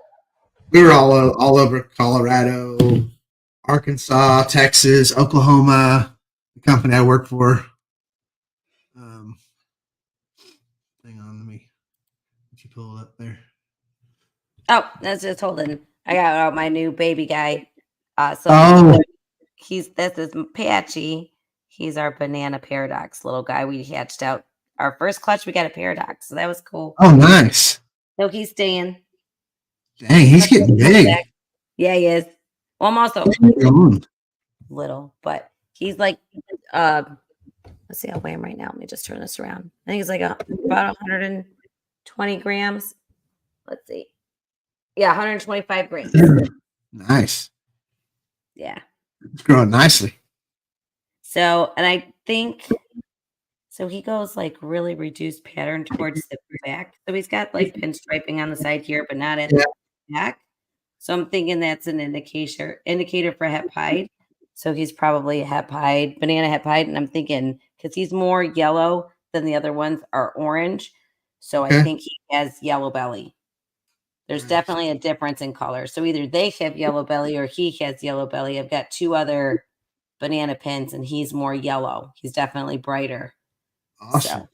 We were all over Colorado, Arkansas, Texas, Oklahoma. The company I work for. Hang on, let you pull it up there. Oh, that's just holding. I got out my new baby guy. This is Patchy. He's our banana paradox little guy. We hatched out our first clutch. We got a paradox, so that was cool. Oh, nice. So he's staying. Dang, he's getting big. Yeah, he is. Almost little, but he's like, let's see, I'll weigh him right now. Let me just turn this around. I think he's like about 120 grams. Let's see. Yeah, 125 grams. Nice. Yeah. It's growing nicely. So, and I think, so he goes like really reduced pattern towards the back. So he's got like pinstriping on the side here, but not at the back. So I'm thinking that's an indicator for hep hide. So he's probably banana hep hide. And I'm thinking, because he's more yellow than the other ones are orange. So I think he has yellow belly. There's definitely a difference in color. So either they have yellow belly or he has yellow belly. I've got two other banana pins and he's more yellow. He's definitely brighter. Awesome. So,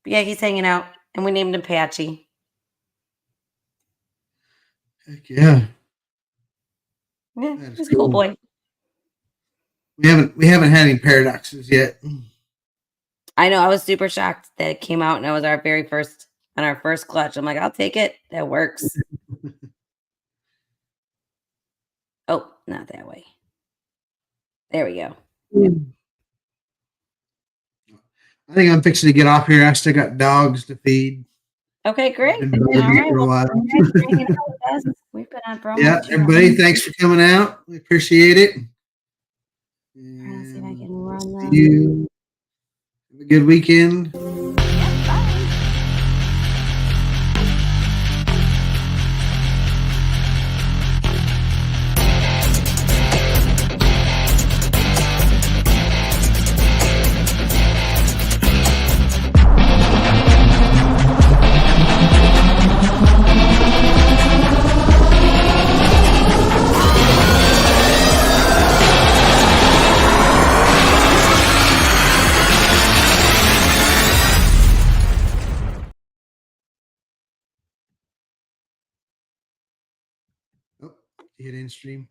but yeah, he's hanging out and we named him Patchy. Heck yeah. Yeah, he's a cool boy. We haven't had any paradoxes yet. I know. I was super shocked that it came out and it was our very first on our first clutch. I'm like, I'll take it. That works. Oh, not that way. There we go. I think I'm fixing to get off here. I still got dogs to feed. Okay, great. All right. For a while. We've been on for Yeah, everybody, thanks for coming out. We appreciate it. Let's see if I can run them. You have a good weekend. Oh, hit in stream.